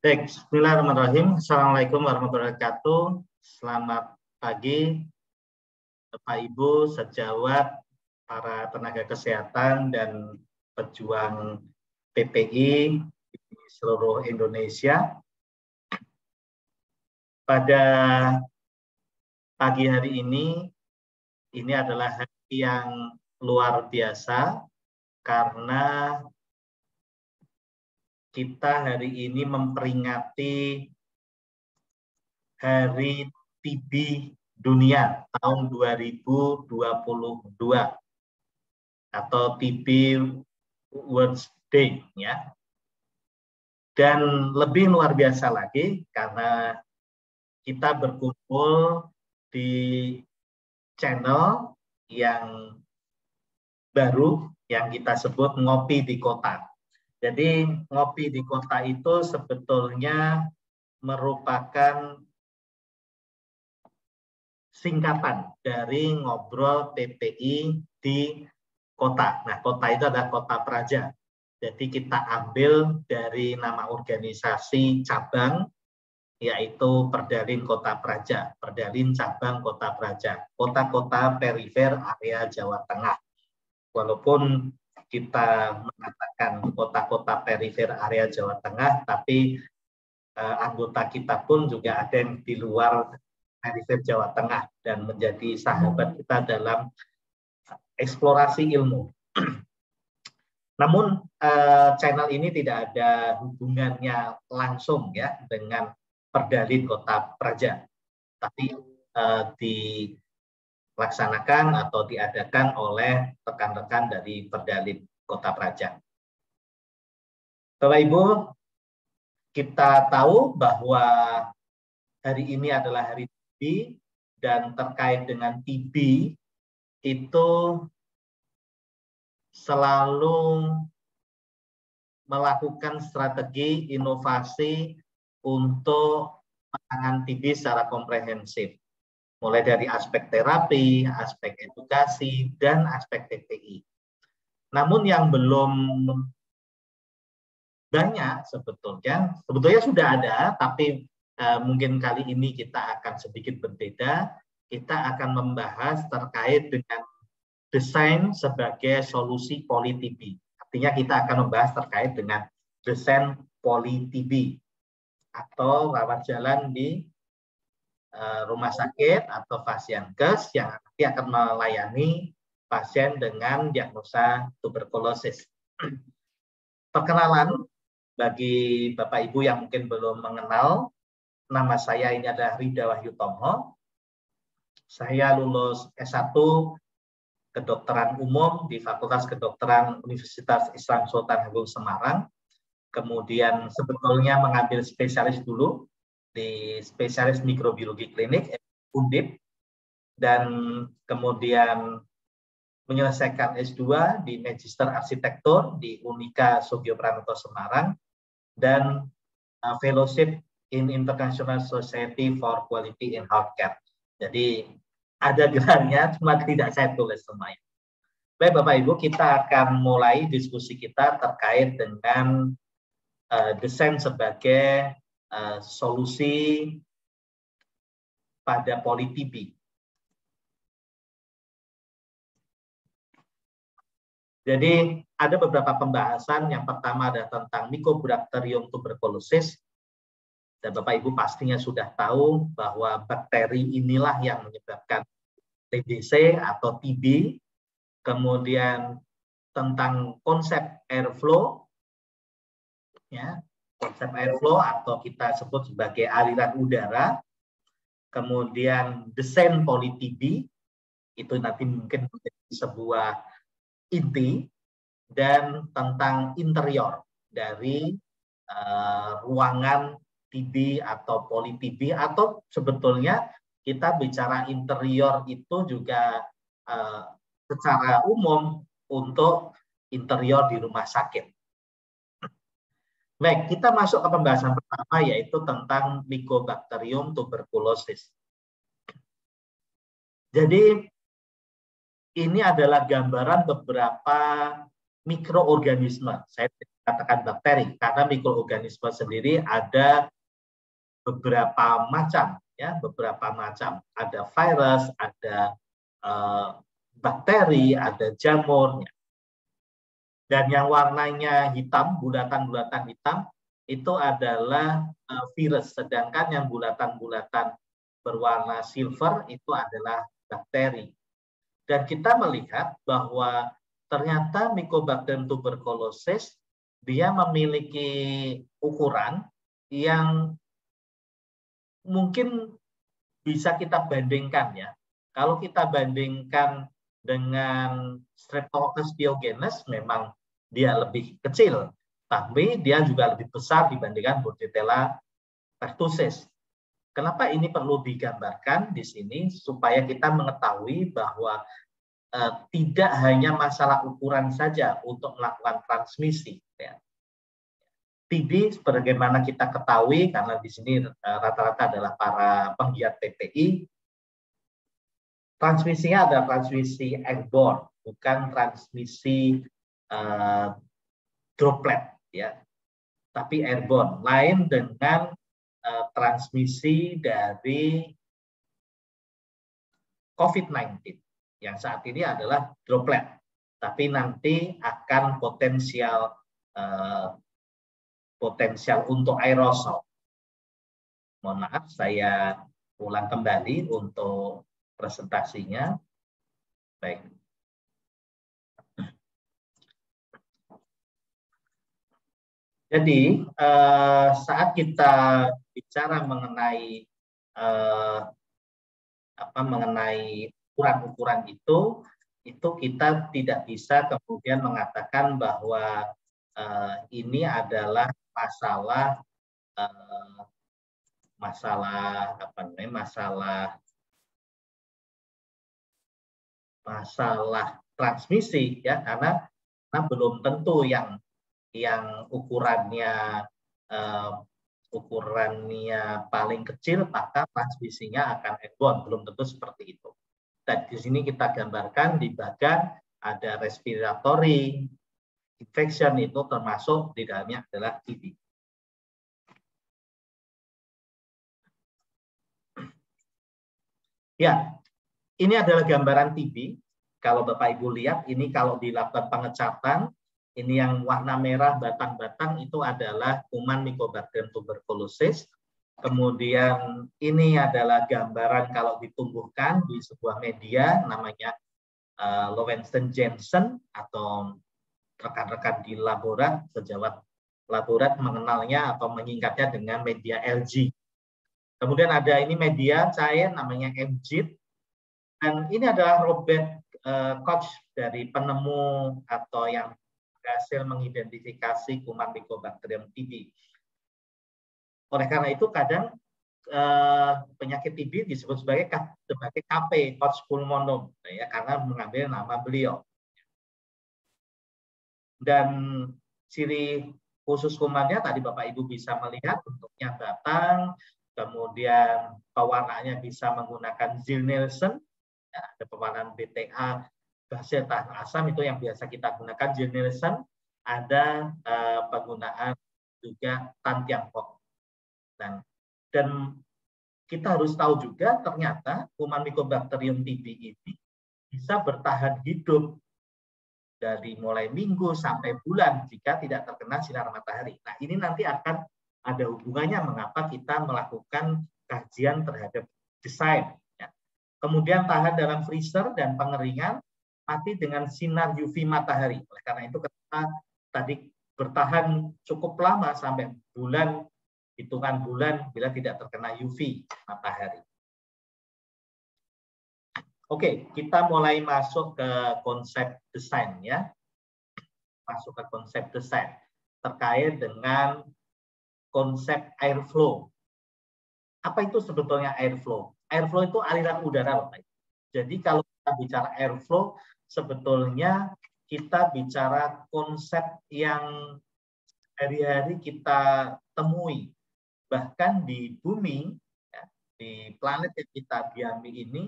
Baik, bismillahirrahmanirrahim. Assalamualaikum warahmatullahi wabarakatuh. Selamat pagi, Bapak Ibu, sejawat, para tenaga kesehatan dan pejuang PPI di seluruh Indonesia. Pada pagi hari ini adalah hari yang luar biasa karena kita hari ini memperingati Hari TB Dunia tahun 2022 atau TB World Day ya. Dan lebih luar biasa lagi karena kita berkumpul di channel yang baru yang kita sebut Ngopi di Kota. Jadi Ngopi di Kota itu sebetulnya merupakan singkatan dari Ngobrol PPI di Kota. Nah, Kota itu adalah Kota Praja. Jadi kita ambil dari nama organisasi cabang, yaitu Perdalin Kota Praja, Perdalin Cabang Kota Praja, kota-kota perifer area Jawa Tengah. Walaupun kita mengatakan kota-kota perifer area Jawa Tengah, tapi anggota kita pun juga ada yang di luar perifer Jawa Tengah dan menjadi sahabat kita dalam eksplorasi ilmu. Namun channel ini tidak ada hubungannya langsung ya dengan Perdalin Kota Praja, tapi dilaksanakan atau diadakan oleh rekan-rekan dari Perdalin Kota Praja. Bapak Ibu, kita tahu bahwa hari ini adalah hari TB dan terkait dengan TB itu selalu melakukan strategi inovasi untuk penanganan TB secara komprehensif. Mulai dari aspek terapi, aspek edukasi, dan aspek TPI. Namun yang belum banyak sebetulnya sudah ada, tapi mungkin kali ini kita akan sedikit berbeda. Kita akan membahas terkait dengan desain sebagai solusi poli-TB. Artinya kita akan membahas terkait dengan desain poli-TB atau rawat jalan di rumah sakit atau Fasienkes yang nanti akan melayani pasien dengan diagnosa tuberkulosis. Perkenalan bagi Bapak Ibu yang mungkin belum mengenal, nama saya ini adalah Rida Wahyu Tomho. Saya lulus S1 Kedokteran Umum di Fakultas Kedokteran Universitas Islam Sultan Hasanuddin Semarang. Kemudian sebetulnya mengambil spesialis dulu di spesialis mikrobiologi klinik Undip, dan kemudian menyelesaikan S2 di Magister Arsitektur di Unika Sugio Pranoto Semarang dan Fellowship in International Society for Quality in Healthcare. Jadi ada gelarnya, cuma tidak saya tulis semuanya. Baik Bapak Ibu, kita akan mulai diskusi kita terkait dengan desain sebagai solusi pada poli-TB. Jadi ada beberapa pembahasan. Yang pertama adalah tentang Mycobacterium tuberculosis. Dan Bapak Ibu pastinya sudah tahu bahwa bakteri inilah yang menyebabkan TBC atau TB. Kemudian tentang konsep airflow, ya, konsep airflow atau kita sebut sebagai aliran udara. Kemudian desain poli-TB, itu nanti mungkin menjadi sebuah inti, dan tentang interior dari ruangan TB atau poli-TB, atau sebetulnya kita bicara interior itu juga secara umum untuk interior di rumah sakit. Baik, kita masuk ke pembahasan pertama, yaitu tentang Mycobacterium tuberculosis. Jadi ini adalah gambaran beberapa mikroorganisme. Saya katakan bakteri karena mikroorganisme sendiri ada beberapa macam, ya, beberapa macam. Ada virus, ada bakteri, ada jamur. Dan yang warnanya hitam, bulatan-bulatan hitam, itu adalah virus. Sedangkan yang bulatan-bulatan berwarna silver itu adalah bakteri. Dan kita melihat bahwa ternyata Mycobacterium tuberculosis dia memiliki ukuran yang mungkin bisa kita bandingkan, ya. Kalau kita bandingkan dengan Streptococcus pyogenes, memang dia lebih kecil, tapi dia juga lebih besar dibandingkan Bordetella pertussis. Kenapa ini perlu digambarkan di sini? Supaya kita mengetahui bahwa tidak hanya masalah ukuran saja untuk melakukan transmisi. Ya. TB, sebagaimana kita ketahui, karena di sini rata-rata adalah para penggiat PPI, transmisinya adalah transmisi airborne, bukan transmisi droplet, ya, tapi airborne. Lain dengan transmisi dari COVID-19 yang saat ini adalah droplet, tapi nanti akan potensial untuk aerosol. Mohon maaf, saya ulang kembali untuk presentasinya. Baik. Jadi saat kita bicara mengenai mengenai ukuran-ukuran itu kita tidak bisa kemudian mengatakan bahwa ini adalah masalah transmisi, ya, karena belum tentu yang ukurannya paling kecil maka transmisinya akan airborne, belum tentu seperti itu. Dan di sini kita gambarkan di bagian ada respiratory infection, itu termasuk di dalamnya adalah TB. Ya, ini adalah gambaran TB. Kalau Bapak Ibu lihat, ini kalau dilakukan pengecatan, ini yang warna merah batang-batang itu adalah kuman Mycobacterium tuberculosis. Kemudian ini adalah gambaran kalau ditumbuhkan di sebuah media namanya Lowenstein-Jansen, atau rekan-rekan di laborat, sejawat laborat mengenalnya atau menyingkatnya dengan media LG. Kemudian ada ini media cair namanya MGIT, dan ini adalah Robert Koch dari penemu atau yang berhasil mengidentifikasi kuman Mycobacterium TB. Oleh karena itu kadang penyakit TB disebut sebagai KP, Koch pulmonum, ya, karena mengambil nama beliau. Dan ciri khusus kumannya tadi Bapak Ibu bisa melihat bentuknya batang, kemudian pewarnaannya bisa menggunakan Ziehl-Neelsen, ya, ada pewarnaan BTA hasil tahan asam itu yang biasa kita gunakan Ziehl-Neelsen, ada penggunaan juga Tan Tiangkok. Dan kita harus tahu juga ternyata kuman Mycobacterium TB ini bisa bertahan hidup dari mulai minggu sampai bulan jika tidak terkena sinar matahari. Nah, ini nanti akan ada hubungannya mengapa kita melakukan kajian terhadap desain. Ya. Kemudian tahan dalam freezer dan pengeringan, mati dengan sinar UV matahari. Oleh karena itu kita tadi bertahan cukup lama sampai bulan, hitungan bulan bila tidak terkena UV matahari. Oke, kita mulai masuk ke konsep desain, ya. Masuk ke konsep desain terkait dengan konsep airflow. Apa itu sebetulnya airflow? Airflow itu aliran udara, Bapak. Jadi kalau kita bicara airflow, sebetulnya kita bicara konsep yang hari-hari kita temui. Bahkan di bumi, ya, di planet yang kita diami ini,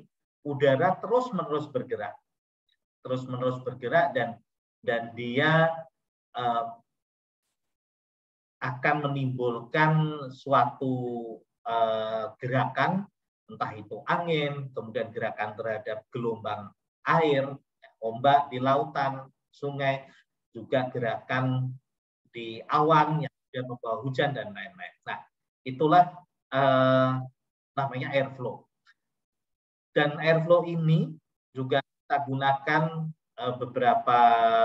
udara terus-menerus bergerak. Terus-menerus bergerak, dan dan dia akan menimbulkan suatu gerakan, entah itu angin, kemudian gerakan terhadap gelombang air, ombak di lautan, sungai, juga gerakan di awan yang membawa hujan dan lain-lain. Nah, itulah namanya airflow. Dan airflow ini juga kita gunakan beberapa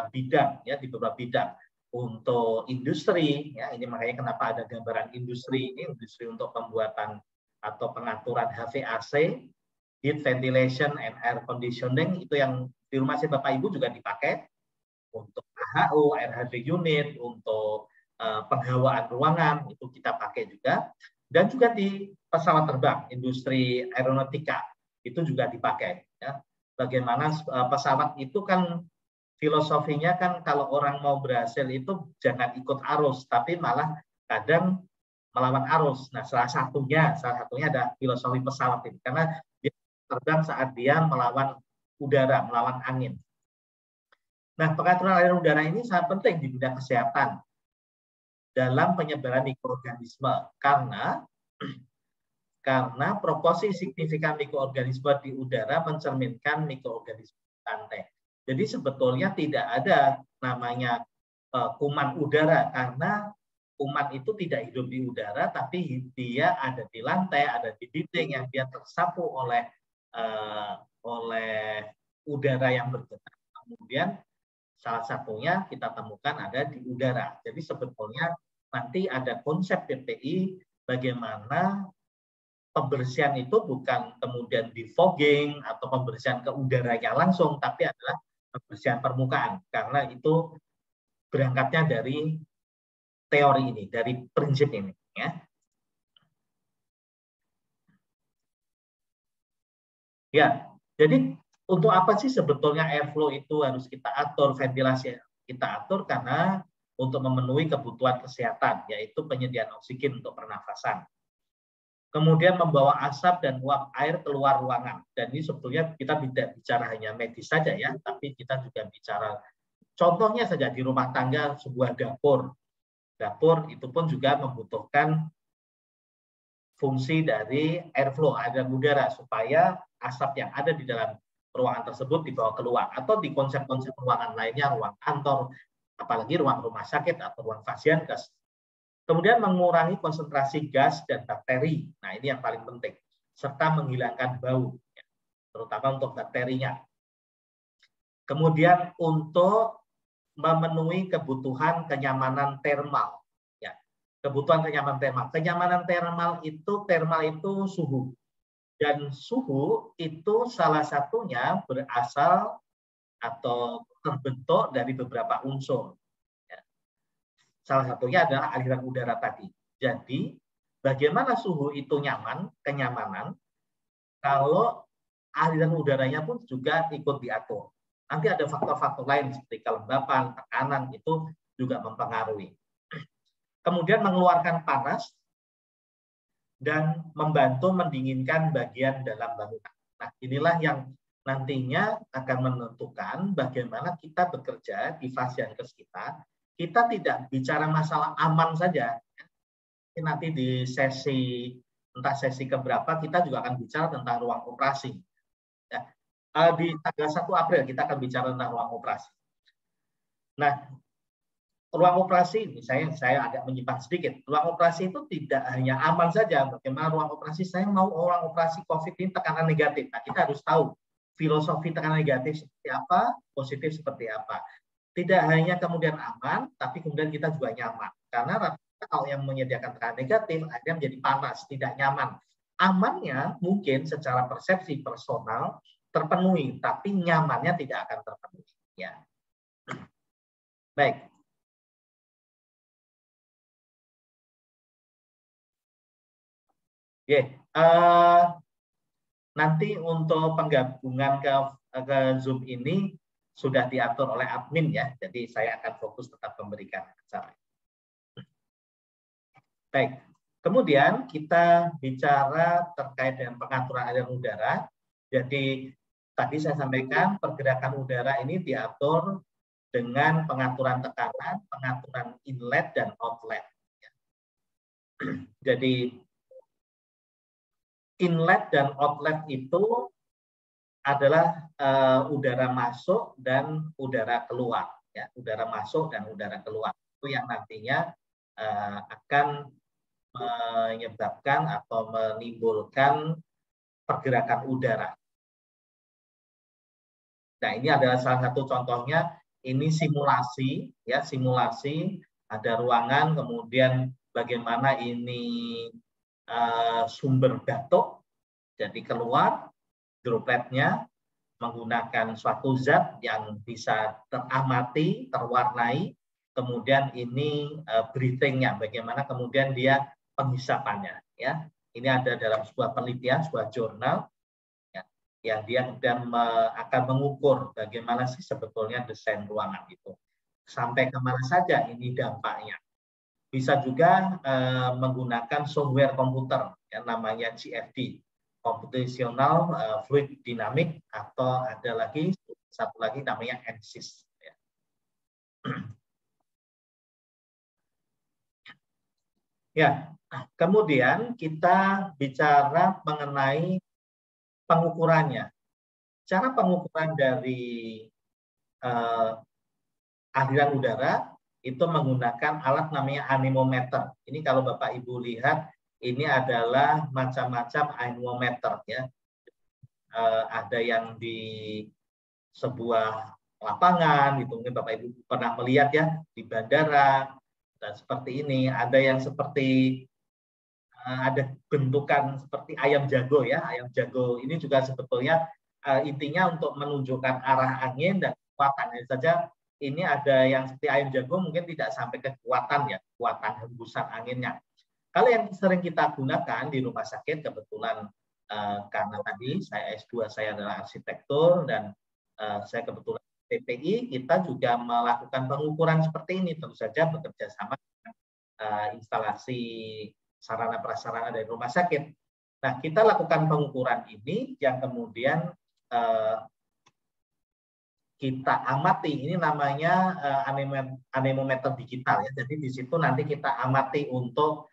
bidang, ya, di beberapa bidang. Untuk industri, ya, ini makanya kenapa ada gambaran industri ini, industri untuk pembuatan atau pengaturan HVAC, heat ventilation and air conditioning, itu yang di rumah si Bapak Ibu juga dipakai untuk AHU, air handling unit, untuk penghawaan ruangan, itu kita pakai juga. Dan juga di pesawat terbang, industri aeronautika, itu juga dipakai. Ya. Bagaimana pesawat itu kan filosofinya kan kalau orang mau berhasil itu jangan ikut arus, tapi malah kadang melawan arus. Nah, salah satunya ada filosofi pesawat ini, karena dia terbang saat dia melawan udara, melawan angin. Nah, pengaturan aliran udara ini sangat penting di bidang kesehatan dalam penyebaran mikroorganisme, karena proporsi signifikan mikroorganisme di udara mencerminkan mikroorganisme lantai. Jadi sebetulnya tidak ada namanya kuman udara, karena kuman itu tidak hidup di udara, tapi dia ada di lantai, ada di dinding yang dia tersapu oleh udara yang bergetar. Kemudian salah satunya kita temukan ada di udara. Jadi sebetulnya nanti ada konsep PPI bagaimana pembersihan itu bukan kemudian di fogging atau pembersihan ke udaranya langsung, tapi adalah pembersihan permukaan, karena itu berangkatnya dari teori ini, dari prinsip ini. Ya, ya. Jadi untuk apa sih sebetulnya airflow itu harus kita atur, ventilasi kita atur? Karena untuk memenuhi kebutuhan kesehatan, yaitu penyediaan oksigen untuk pernafasan. Kemudian membawa asap dan uap air keluar ruangan. Dan ini sebetulnya kita tidak bicara hanya medis saja, ya, tapi kita juga bicara contohnya saja di rumah tangga, sebuah dapur. Dapur itu pun juga membutuhkan fungsi dari airflow, aliran udara, supaya asap yang ada di dalam ruangan tersebut dibawa keluar. Atau di konsep-konsep ruangan lainnya, ruang kantor, apalagi ruang rumah sakit atau ruang fasiankes. Kemudian mengurangi konsentrasi gas dan bakteri. Nah, ini yang paling penting. Serta menghilangkan bau, terutama untuk bakterinya. Kemudian untuk memenuhi kebutuhan kenyamanan termal. Ya, kebutuhan kenyamanan termal. Kenyamanan termal itu suhu. Dan suhu itu salah satunya berasal atau terbentuk dari beberapa unsur. Salah satunya adalah aliran udara tadi. Jadi, bagaimana suhu itu nyaman, kenyamanan, kalau aliran udaranya pun juga ikut diatur. Nanti ada faktor-faktor lain seperti kelembapan, tekanan, itu juga mempengaruhi. Kemudian mengeluarkan panas dan membantu mendinginkan bagian dalam bangunan. Nah, inilah yang nantinya akan menentukan bagaimana kita bekerja di fasiankes kita. Kita tidak bicara masalah aman saja. Nanti di sesi, entah sesi keberapa, kita juga akan bicara tentang ruang operasi. Ya, di tanggal 1 April kita akan bicara tentang ruang operasi. Nah, ruang operasi, misalnya saya agak menyimpang sedikit, ruang operasi itu tidak hanya aman saja. Bagaimana ruang operasi, saya mau ruang operasi COVID ini tekanan negatif. Nah, kita harus tahu filosofi tekanan negatif seperti apa, positif seperti apa. Tidak hanya kemudian aman, tapi kemudian kita juga nyaman. Karena rata-rata kalau yang menyediakan tekanan negatif, akhirnya menjadi panas, tidak nyaman. Amannya mungkin secara persepsi personal terpenuhi, tapi nyamannya tidak akan terpenuhi. Ya. Baik. Nanti untuk penggabungan ke Zoom ini sudah diatur oleh admin, ya, jadi saya akan fokus tetap memberikan acara. Baik, kemudian kita bicara terkait dengan pengaturan aliran udara. Jadi tadi saya sampaikan pergerakan udara ini diatur dengan pengaturan tekanan, pengaturan inlet dan outlet. Jadi inlet dan outlet itu adalah udara masuk dan udara keluar, ya, udara masuk dan udara keluar itu yang nantinya akan menyebabkan atau menimbulkan pergerakan udara. Nah, ini adalah salah satu contohnya. Ini simulasi, ya, simulasi ada ruangan, kemudian bagaimana ini sumber batuk, jadi keluar dropletnya menggunakan suatu zat yang bisa teramati, terwarnai, kemudian ini breathing-nya, bagaimana kemudian dia penghisapannya, ya. Ini ada dalam sebuah penelitian, sebuah jurnal, ya, yang dia kemudian akan mengukur bagaimana sih sebetulnya desain ruangan itu. Sampai kemana saja ini dampaknya. Bisa juga menggunakan software komputer yang namanya CFD, Computational Fluid Dynamics, atau ada lagi satu lagi namanya ENSYS. Ya, kemudian kita bicara mengenai pengukurannya. Cara pengukuran dari aliran udara itu menggunakan alat namanya anemometer. Ini kalau Bapak Ibu lihat, ini adalah macam-macam anemometer, ya. Ada yang di sebuah lapangan, gitu. Mungkin Bapak Ibu pernah melihat, ya, di bandara dan seperti ini. Ada yang seperti ada bentukan seperti ayam jago, ya. Ayam jago ini juga sebetulnya intinya untuk menunjukkan arah angin dan kekuatannya saja. Ini ada yang seperti ayam jago mungkin tidak sampai kekuatan, ya, kekuatan hembusan anginnya. Kalau yang sering kita gunakan di rumah sakit, kebetulan karena tadi saya S2 saya adalah arsitektur dan saya kebetulan PPI, kita juga melakukan pengukuran seperti ini, tentu saja bekerja sama dengan instalasi sarana prasarana dari rumah sakit. Nah, kita lakukan pengukuran ini yang kemudian kita amati, ini namanya anemometer digital, ya. Jadi di situ nanti kita amati untuk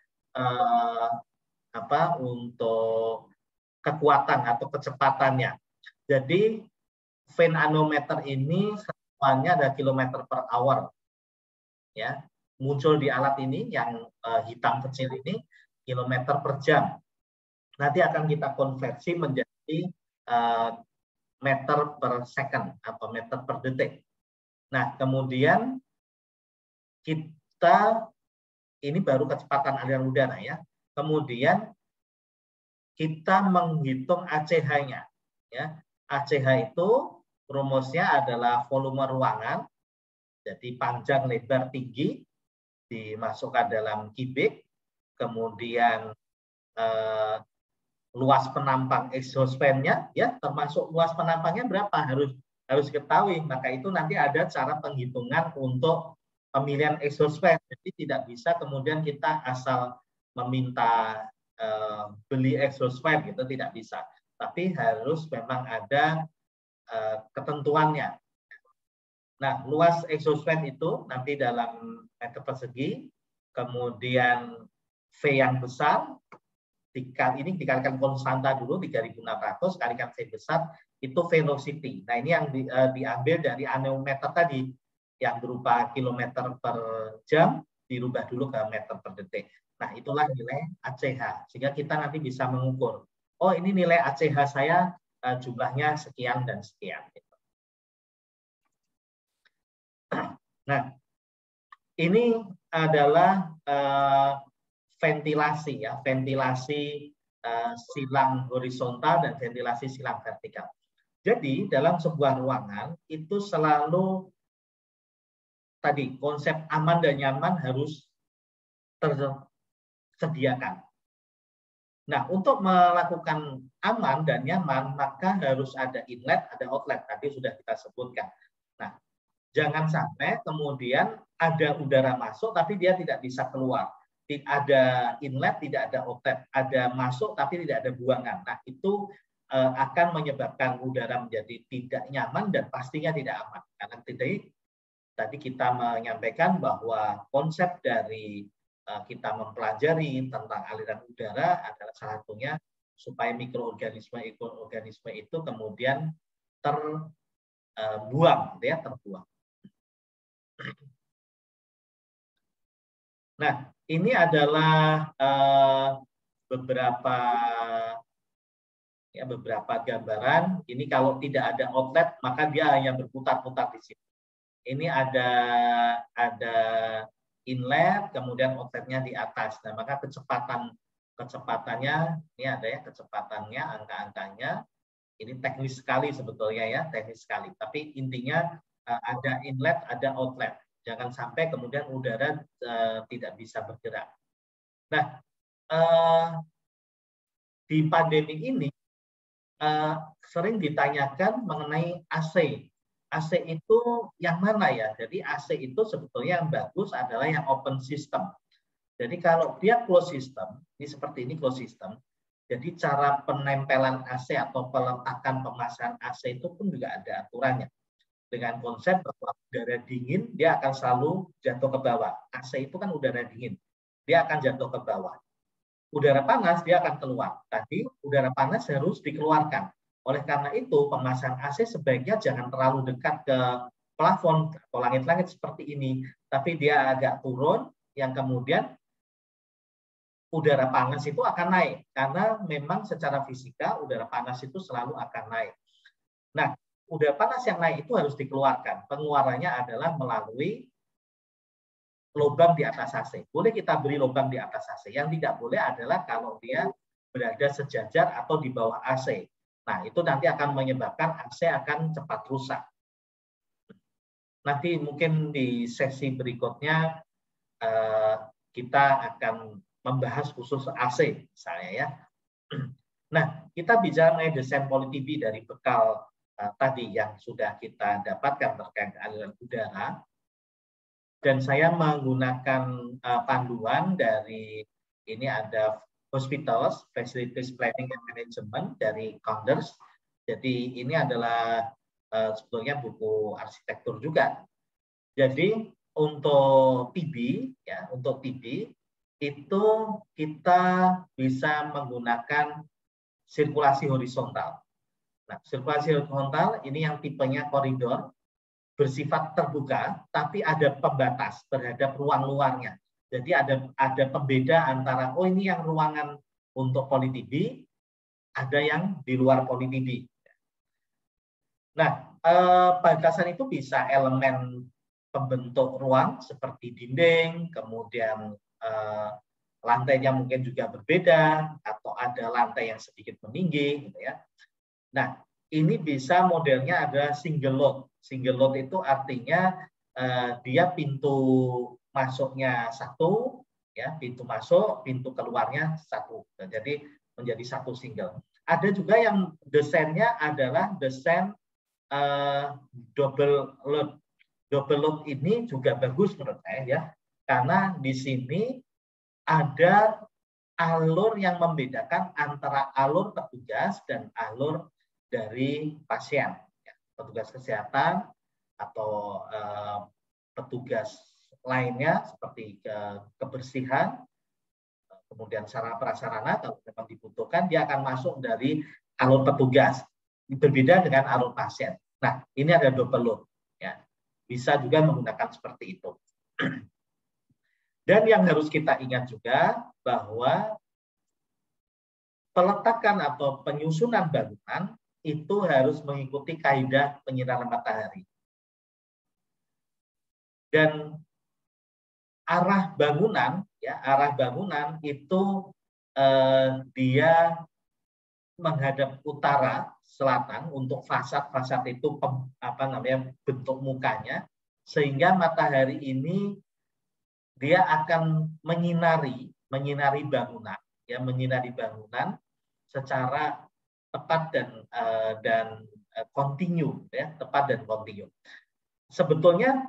untuk kekuatan atau kecepatannya. Jadi vane anemometer ini semuanya ada kilometer per hour, ya. Muncul di alat ini yang hitam kecil ini kilometer per jam. Nanti akan kita konversi menjadi meter per second atau meter per detik. Nah, kemudian kita ini baru kecepatan aliran udara, ya. Kemudian kita menghitung ACH-nya, ya. ACH itu rumusnya adalah volume ruangan, jadi panjang, lebar, tinggi dimasukkan dalam kubik, kemudian luas penampang exhaust fan-nya, ya, termasuk luas penampangnya berapa harus diketahui. Maka itu nanti ada cara penghitungan untuk pemilihan exhaust fan. Jadi tidak bisa kemudian kita asal meminta beli exhaust fan, gitu, tidak bisa. Tapi harus memang ada ketentuannya. Nah, luas exhaust fan itu nanti dalam meter persegi, kemudian V yang besar, ini dikalikan konstanta dulu 3.600 kalikan V besar, itu velocity. Nah, ini yang diambil dari anemometer tadi yang berupa kilometer per jam dirubah dulu ke meter per detik. Nah, itulah nilai ACH, sehingga kita nanti bisa mengukur, oh, ini nilai ACH saya jumlahnya sekian dan sekian. Nah, ini adalah ventilasi, ya, ventilasi silang horizontal dan ventilasi silang vertikal. Jadi dalam sebuah ruangan itu selalu tadi konsep aman dan nyaman harus tersediakan. Nah, untuk melakukan aman dan nyaman maka harus ada inlet, ada outlet, tadi sudah kita sebutkan. Nah, jangan sampai kemudian ada udara masuk tapi dia tidak bisa keluar. Ada inlet, tidak ada outlet, ada masuk tapi tidak ada buangan. Nah, itu akan menyebabkan udara menjadi tidak nyaman dan pastinya tidak aman. Karena tadi kita menyampaikan bahwa konsep dari kita mempelajari tentang aliran udara adalah salah satunya supaya mikroorganisme itu kemudian terbuang, ya, terbuang. Nah, ini adalah beberapa gambaran. Ini kalau tidak ada outlet, maka dia hanya berputar-putar di sini. Ini ada inlet, kemudian outletnya di atas. Nah, maka kecepatannya ini ada ya, kecepatannya, angka-angkanya. Ini teknis sekali sebetulnya ya, teknis sekali. Tapi intinya ada inlet, ada outlet. Jangan sampai kemudian udara tidak bisa bergerak. Nah, di pandemi ini sering ditanyakan mengenai AC. AC itu yang mana ya? Jadi AC itu sebetulnya yang bagus adalah yang open system. Jadi kalau dia closed system, ini seperti ini closed system. Jadi cara penempelan AC atau peletakan pemasangan AC itu pun juga ada aturannya. Dengan konsep bahwa udara dingin dia akan selalu jatuh ke bawah. AC itu kan udara dingin, dia akan jatuh ke bawah. Udara panas dia akan keluar. Tadi udara panas harus dikeluarkan. Oleh karena itu pemasangan AC sebaiknya jangan terlalu dekat ke plafon atau langit-langit seperti ini, tapi dia agak turun yang kemudian udara panas itu akan naik karena memang secara fisika udara panas itu selalu akan naik. Nah, udara panas yang naik itu harus dikeluarkan. Pengeluarannya adalah melalui lubang di atas AC. Boleh kita beri lubang di atas AC. Yang tidak boleh adalah kalau dia berada sejajar atau di bawah AC. Nah, itu nanti akan menyebabkan AC akan cepat rusak. Nanti mungkin di sesi berikutnya kita akan membahas khusus AC misalnya ya. Nah, kita bicara mengenai desain PoliTB dari bekal tadi yang sudah kita dapatkan terkait aliran udara. Dan saya menggunakan panduan dari ini ada Hospitals Facilities Planning and Management dari Kounders. Jadi ini adalah sebetulnya buku arsitektur juga. Jadi untuk TB ya, untuk TB itu kita bisa menggunakan sirkulasi horizontal. Nah, sirkulasi horizontal ini yang tipenya koridor, bersifat terbuka, tapi ada pembatas terhadap ruang luarnya. Jadi ada pembeda antara, oh ini yang ruangan untuk PoliTB, ada yang di luar PoliTB. Nah, batasan itu bisa elemen pembentuk ruang seperti dinding, kemudian lantainya mungkin juga berbeda, atau ada lantai yang sedikit meninggi, gitu ya. Nah, ini bisa modelnya ada single load. Single load itu artinya dia pintu masuknya satu, ya pintu masuk, pintu keluarnya satu. Jadi menjadi satu single. Ada juga yang desainnya adalah desain double load. Double load ini juga bagus menurut saya ya, karena di sini ada alur yang membedakan antara alur petugas dan alur dari pasien, ya, petugas kesehatan atau petugas lainnya seperti kebersihan, kemudian sarana prasarana kalau memang dibutuhkan dia akan masuk dari alur petugas, berbeda dengan alur pasien. Nah, ini ada double load, ya, bisa juga menggunakan seperti itu. Dan yang harus kita ingat juga bahwa peletakan atau penyusunan bangunan itu harus mengikuti kaidah penyinaran matahari. Dan arah bangunan, ya, arah bangunan itu dia menghadap utara selatan untuk fasad itu bentuk mukanya, sehingga matahari ini dia akan menyinari bangunan, ya, menyinari bangunan secara tepat dan kontinu, ya, tepat dan kontinu. Sebetulnya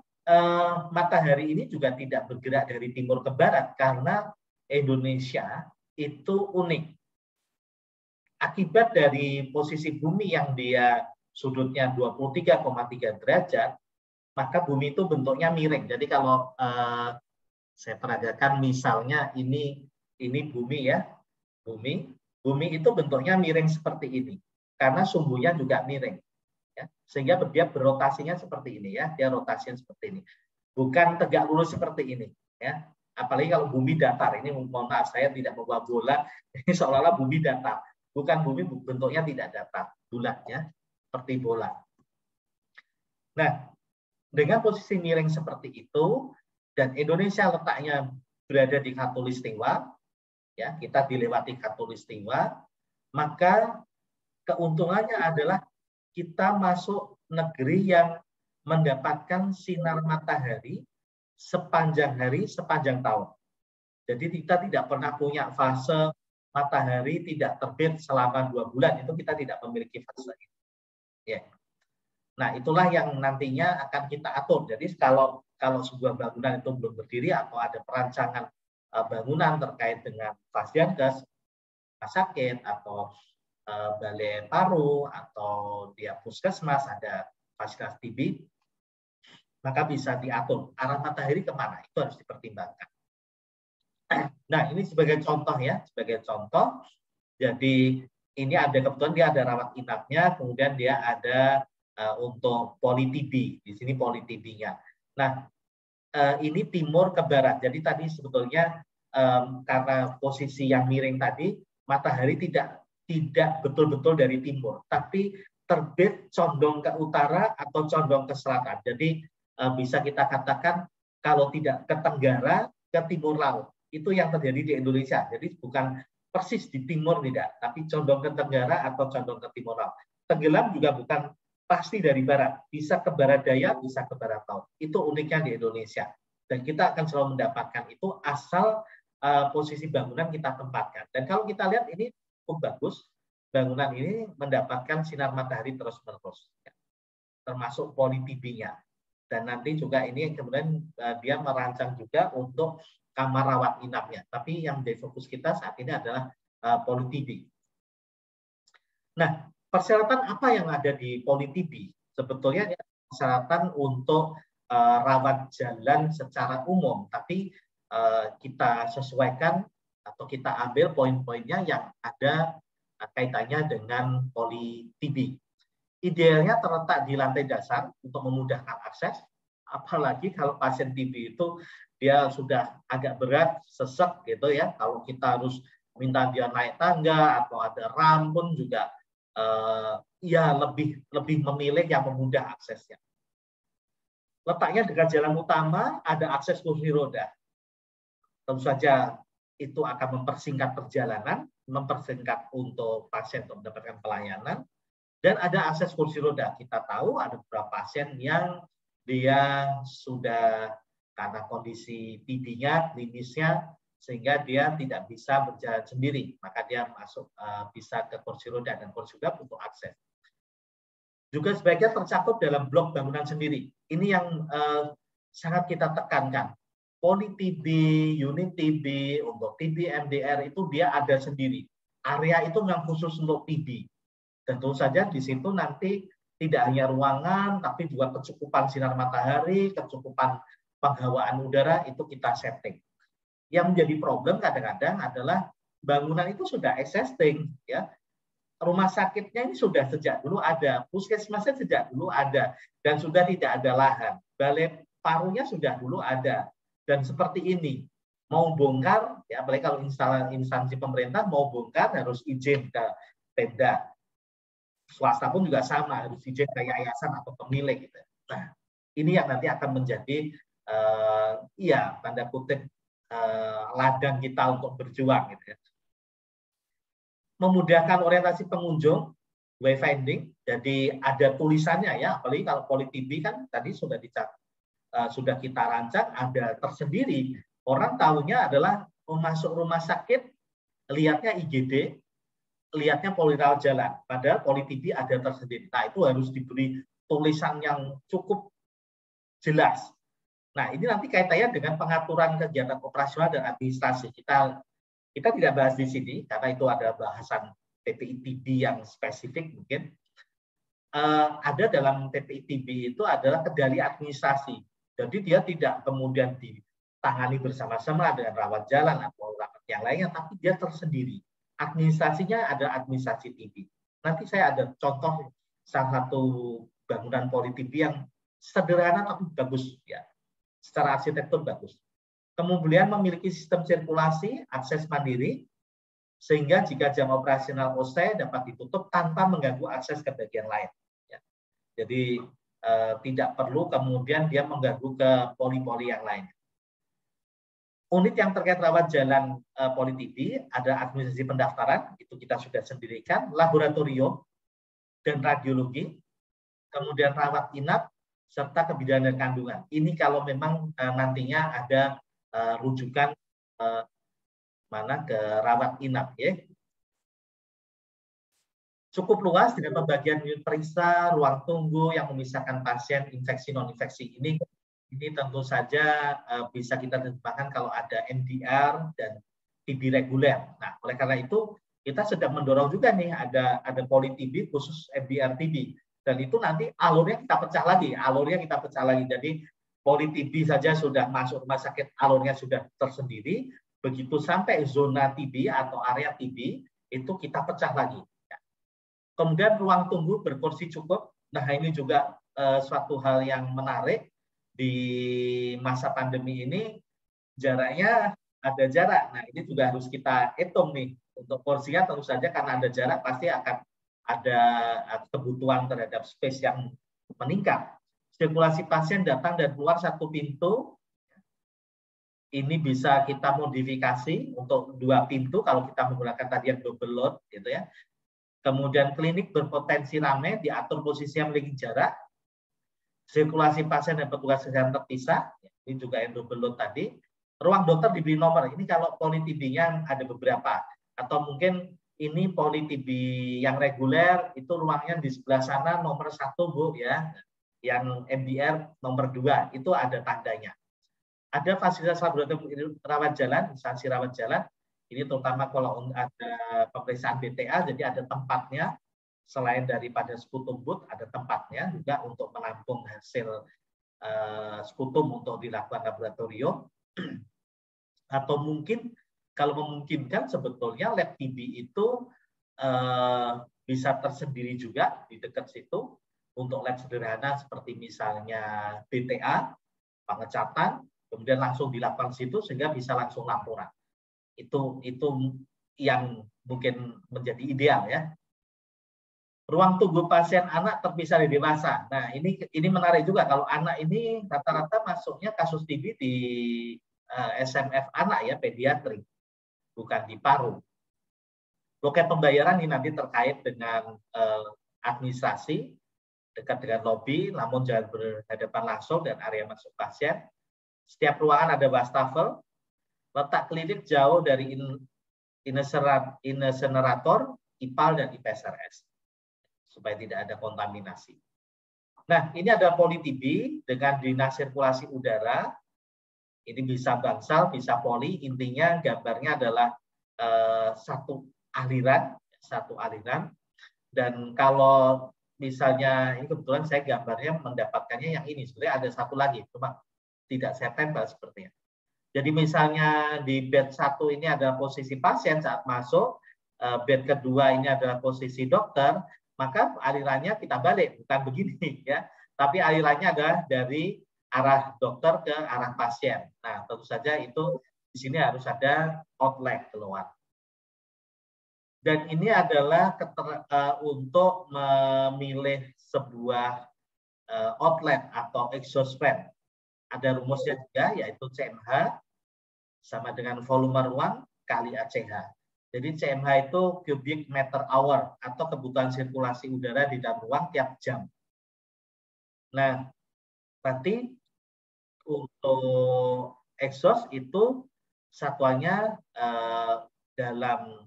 matahari ini juga tidak bergerak dari timur ke barat karena Indonesia itu unik. Akibat dari posisi bumi yang dia sudutnya 23,3 derajat, maka bumi itu bentuknya miring. Jadi kalau saya peragakan misalnya ini bumi ya, bumi itu bentuknya miring seperti ini karena sumbunya juga miring, ya. Sehingga dia berotasinya seperti ini ya, dia rotasinya seperti ini, bukan tegak lurus seperti ini ya. Apalagi kalau bumi datar, ini mohon maaf saya tidak membawa bola, ini seolah-olah bumi datar, bukan, bumi bentuknya tidak datar, bulatnya seperti bola. Nah, dengan posisi miring seperti itu dan Indonesia letaknya berada di khatulistiwa, ya, kita dilewati khatulistiwa, maka keuntungannya adalah kita masuk negeri yang mendapatkan sinar matahari sepanjang hari, sepanjang tahun. Jadi kita tidak pernah punya fase matahari tidak terbit selama 2 bulan, itu kita tidak memiliki fase itu. Ya. Nah, itulah yang nantinya akan kita atur. Jadi kalau sebuah bangunan itu belum berdiri atau ada perancangan bangunan terkait dengan Fasdiankes, rumah sakit atau balai paru atau dia puskesmas ada fasilitas TB, maka bisa diatur arah matahari kemana, itu harus dipertimbangkan. Nah, ini sebagai contoh ya, sebagai contoh. Jadi ini ada kebetulan dia ada rawat inapnya, kemudian dia ada untuk poli-TB, di sini poli-TB-nya. Nah, ini timur ke barat. Jadi tadi sebetulnya karena posisi yang miring tadi, matahari tidak betul-betul dari timur, tapi terbit condong ke utara atau condong ke selatan. Jadi bisa kita katakan kalau tidak ke tenggara, ke timur laut. Itu yang terjadi di Indonesia. Jadi bukan persis di timur tidak, tapi condong ke tenggara atau condong ke timur laut. Tenggelam juga bukan pasti dari barat, bisa ke barat daya, bisa ke barat laut. Itu uniknya di Indonesia. Dan kita akan selalu mendapatkan itu asal posisi bangunan kita tempatkan. Dan kalau kita lihat ini cukup bagus, bangunan ini mendapatkan sinar matahari terus-menerus, ya. Termasuk poli-TB-nya. Dan nanti juga ini kemudian dia merancang juga untuk kamar rawat inapnya. Tapi yang menjadi fokus kita saat ini adalah poli-TB. Nah, persyaratan apa yang ada di poli-TB? Sebetulnya persyaratan untuk rawat jalan secara umum, tapi kita sesuaikan atau kita ambil poin-poinnya yang ada kaitannya dengan poli-TB. Idealnya terletak di lantai dasar untuk memudahkan akses, apalagi kalau pasien TB itu dia sudah agak berat, sesek gitu ya. Kalau kita harus minta dia naik tangga atau ada ram pun juga ya lebih memilih yang memudah aksesnya. Letaknya dekat jalan utama, ada akses kursi roda. Tentu saja itu akan mempersingkat perjalanan, mempersingkat untuk pasien untuk mendapatkan pelayanan. Dan ada akses kursi roda. Kita tahu ada beberapa pasien yang dia sudah karena kondisi TB-nya, klinisnya, sehingga dia tidak bisa berjalan sendiri. Maka dia masuk bisa ke kursi roda, dan kursi roda untuk akses. Juga sebaiknya tercakup dalam blok bangunan sendiri. Ini yang sangat kita tekankan. Poli-TB, unit TB, untuk TB MDR itu dia ada sendiri. Area itu memang khusus untuk TB. Tentu saja di situ nanti tidak hanya ruangan, tapi juga kecukupan sinar matahari, kecukupan penghawaan udara itu kita setting. Yang menjadi problem kadang-kadang adalah bangunan itu sudah existing, ya. Rumah sakitnya ini sudah sejak dulu ada, puskesmasnya sejak dulu ada, dan sudah tidak ada lahan. Balai parunya sudah dulu ada, dan seperti ini mau bongkar, ya, apalagi kalau instansi pemerintah mau bongkar harus izin ke Pemda. Swasta pun juga sama, harus izin ke yayasan atau pemilik gitu. Nah, ini yang nanti akan menjadi tanda kutip ladang kita untuk berjuang gitu ya. Memudahkan orientasi pengunjung, wayfinding, jadi ada tulisannya ya, apalagi kalau poli-TB kan tadi sudah kita rancang, ada tersendiri. Orang tahunya adalah masuk rumah sakit, lihatnya IGD, lihatnya poli rawat jalan, padahal poli-TB ada tersendiri. Nah, itu harus diberi tulisan yang cukup jelas. Nah, ini nanti kaitannya dengan pengaturan kegiatan operasional dan administrasi. Kita tidak bahas di sini, karena itu ada bahasan PPI TB yang spesifik mungkin. ada dalam TPI-TB itu adalah kendali administrasi. Jadi dia tidak kemudian ditangani bersama-sama dengan rawat jalan atau rawat yang lainnya, tapi dia tersendiri. Administrasinya ada administrasi TB. Nanti saya ada contoh salah satu bangunan poli TB yang sederhana tapi bagus ya. Secara arsitektur bagus. Kemudian memiliki sistem sirkulasi, akses mandiri, sehingga jika jam operasional OSE dapat ditutup tanpa mengganggu akses ke bagian lain. Ya. Jadi tidak perlu kemudian dia mengganggu ke poli-poli yang lain. Unit yang terkait rawat jalan poli TB ada administrasi pendaftaran, itu kita sudah sendirikan, laboratorium dan radiologi, kemudian rawat inap, serta kebidanan kandungan. Ini kalau memang nantinya ada rujukan ke rawat inap ya. Cukup luas dengan pembagian unit periksa, ruang tunggu yang memisahkan pasien infeksi non infeksi. Ini tentu saja bisa kita terjemahkan kalau ada MDR dan TB reguler. Nah, oleh karena itu kita sedang mendorong juga nih ada poli TB khusus MDR TB, dan itu nanti alurnya kita pecah lagi. Jadi poli TB saja sudah masuk rumah sakit, alurnya sudah tersendiri. Begitu sampai zona TB atau area TB, itu kita pecah lagi. Kemudian ruang tunggu berkursi cukup. Nah, ini juga suatu hal yang menarik di masa pandemi ini, jaraknya ada jarak. Nah, ini juga harus kita hitung nih. Untuk kursinya tentu saja karena ada jarak pasti akan ada kebutuhan terhadap space yang meningkat. Sirkulasi pasien datang dan keluar satu pintu. Ini bisa kita modifikasi untuk 2 pintu kalau kita menggunakan tadi yang double load gitu ya. Kemudian klinik berpotensi ramai, diatur posisinya memiliki jarak. Sirkulasi pasien dan petugas kesehatan terpisah. Ini juga yang double load tadi. Ruang dokter diberi nomor. Ini kalau poli TB-nya ada beberapa. Atau mungkin ini poli TB yang reguler itu ruangnya di sebelah sana nomor 1 Bu ya. Yang MDR nomor 2 itu ada tandanya. Ada fasilitas laboratorium rawat jalan, instansi rawat jalan. Ini terutama kalau ada pemeriksaan BTA, jadi ada tempatnya. Selain daripada sputum booth, ada tempatnya juga untuk menampung hasil sputum untuk dilakukan laboratorium. Atau mungkin, kalau memungkinkan sebetulnya lab TB itu bisa tersendiri juga di dekat situ. Untuk lab sederhana seperti misalnya BTA, pengecatan, kemudian langsung dilakukan situ sehingga bisa langsung laporan. Itu yang mungkin menjadi ideal ya. Ruang tunggu pasien anak terpisah dari dewasa. Nah, ini menarik juga kalau anak ini rata-rata masuknya kasus TB di SMF anak ya, pediatri, bukan di paru. Loket pembayaran ini nanti terkait dengan administrasi dekat dengan lobi, namun jangan berhadapan langsung dan area masuk pasien. Setiap ruangan ada wastafel, letak klinik jauh dari insenerator, IPAL, dan IPSRS, supaya tidak ada kontaminasi. Nah, ini ada poli TB dengan dinas sirkulasi udara. Ini bisa bangsal, bisa poli. Intinya gambarnya adalah satu aliran. Dan kalau misalnya, ini kebetulan saya gambarnya mendapatkannya yang ini. Sebenarnya ada satu lagi, cuma tidak saya tempel sepertinya. Jadi misalnya di bed 1 ini ada posisi pasien saat masuk, bed kedua ini adalah posisi dokter, maka alirannya kita balik, bukan begini ya. Tapi alirannya adalah dari arah dokter ke arah pasien. Nah, tentu saja itu di sini harus ada outlet keluar. Dan ini adalah untuk memilih sebuah outlet atau exhaust fan. Ada rumusnya juga, yaitu CMH sama dengan volume ruang kali ACH. Jadi CMH itu cubic meter hour atau kebutuhan sirkulasi udara di dalam ruang tiap jam. Nah, nanti untuk exhaust itu satuannya dalam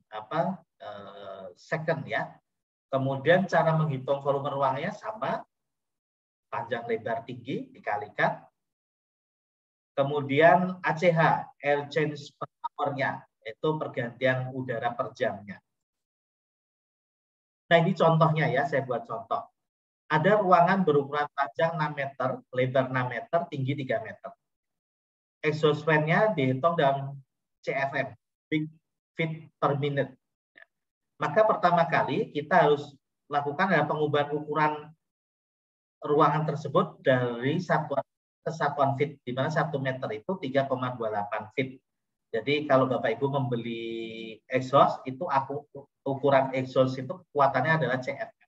second ya. Kemudian cara menghitung volume ruangnya sama, panjang lebar tinggi dikalikan. Kemudian ACH, air change per hour-nya, itu pergantian udara per jamnya. Nah, ini contohnya ya, saya buat contoh. ada ruangan berukuran panjang 6 meter, lebar 6 meter, tinggi 3 meter. Exhaust fan-nya dihitung dalam CFM, big feet per minute. Maka pertama kali kita harus lakukan adalah pengubahan ukuran ruangan tersebut dari satuan ke satuan feet, di mana 1 meter itu 3,28 feet. Jadi kalau Bapak Ibu membeli exhaust, itu ukuran exhaust itu kekuatannya adalah CFM.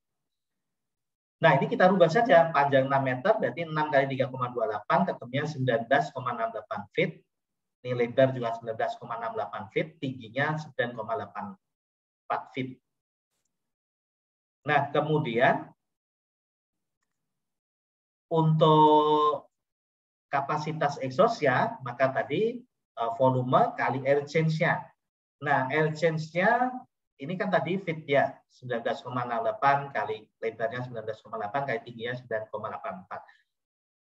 Nah, ini kita rubah saja, panjang 6 meter, berarti 6 kali 3,28, ketemunya 19,68 feet. Ini lebar juga 19,68 feet, tingginya 9,84 feet. Nah, kemudian untuk kapasitas exhaust ya, maka tadi volume kali air change-nya. Nah, air change-nya ini kan tadi feet ya, 19,68 kali lebarnya 19,8 kali tingginya 9,84.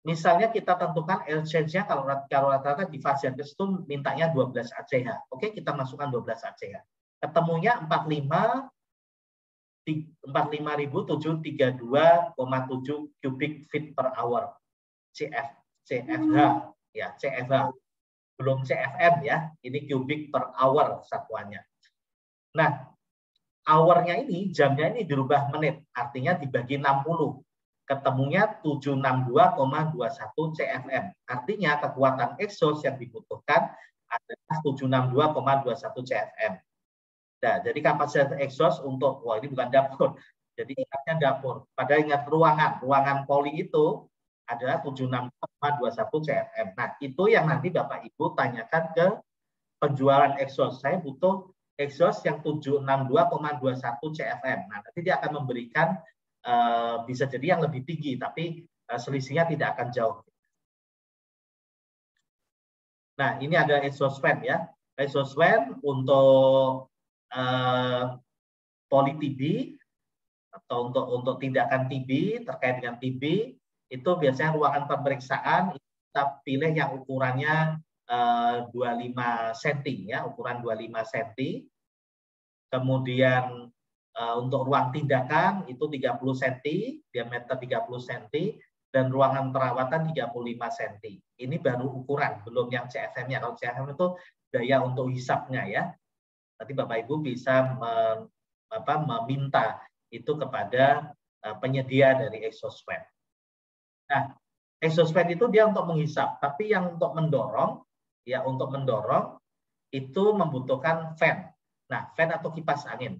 Misalnya kita tentukan air change-nya kalau rata-rata di fase gas itu mintanya 12 ACH. Oke, kita masukkan 12 ACH. Ketemunya 45.732,7 cubic feet per hour. CFH ya, CFH. Belum CFM ya, ini cubic per hour satuannya. Nah, hour-nya ini, jamnya ini dirubah menit, artinya dibagi 60. Ketemunya 762,21 CFM. Artinya kekuatan exhaust yang dibutuhkan adalah 762,21 CFM. Nah, jadi kapasitas exhaust untuk, wah ini bukan dapur, jadi ingatnya dapur. Padahal ingat ruangan poli itu adalah 762,21 CFM. Nah, itu yang nanti Bapak Ibu tanyakan ke penjualan exhaust. Saya butuh exhaust yang 762,21 CFM. Nah, nanti dia akan memberikan bisa jadi yang lebih tinggi, tapi selisihnya tidak akan jauh. Nah, ini ada exhaust fan ya. Exhaust fan untuk poli TB atau untuk tindakan TB terkait dengan TB itu biasanya ruangan pemeriksaan kita pilih yang ukurannya 25 cm ya, ukuran 25 cm. Kemudian untuk ruang tindakan itu 30 cm, diameter 30 cm, dan ruangan perawatan 35 cm. Ini baru ukuran, belum yang CFM-nya. Kalau CFM itu daya untuk hisapnya ya. Nanti Bapak Ibu bisa meminta itu kepada penyedia dari exhaust fan. Nah, exhaust fan itu dia untuk menghisap, tapi yang untuk mendorong, ya untuk mendorong itu membutuhkan fan. Nah, fan atau kipas angin.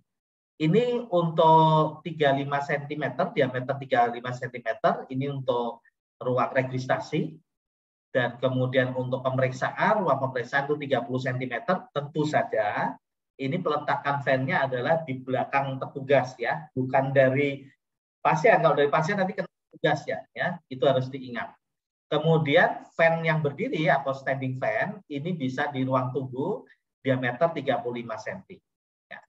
Ini untuk 35 cm, diameter 35 cm, ini untuk ruang registrasi. Dan kemudian untuk pemeriksaan, ruang pemeriksaan itu 30 cm, tentu saja ini peletakan fan-nya adalah di belakang petugas ya, bukan dari pasien. Kalau dari pasien nanti kena petugas ya, itu harus diingat. Kemudian fan yang berdiri atau standing fan ini bisa di ruang tunggu diameter 35 cm. Ya.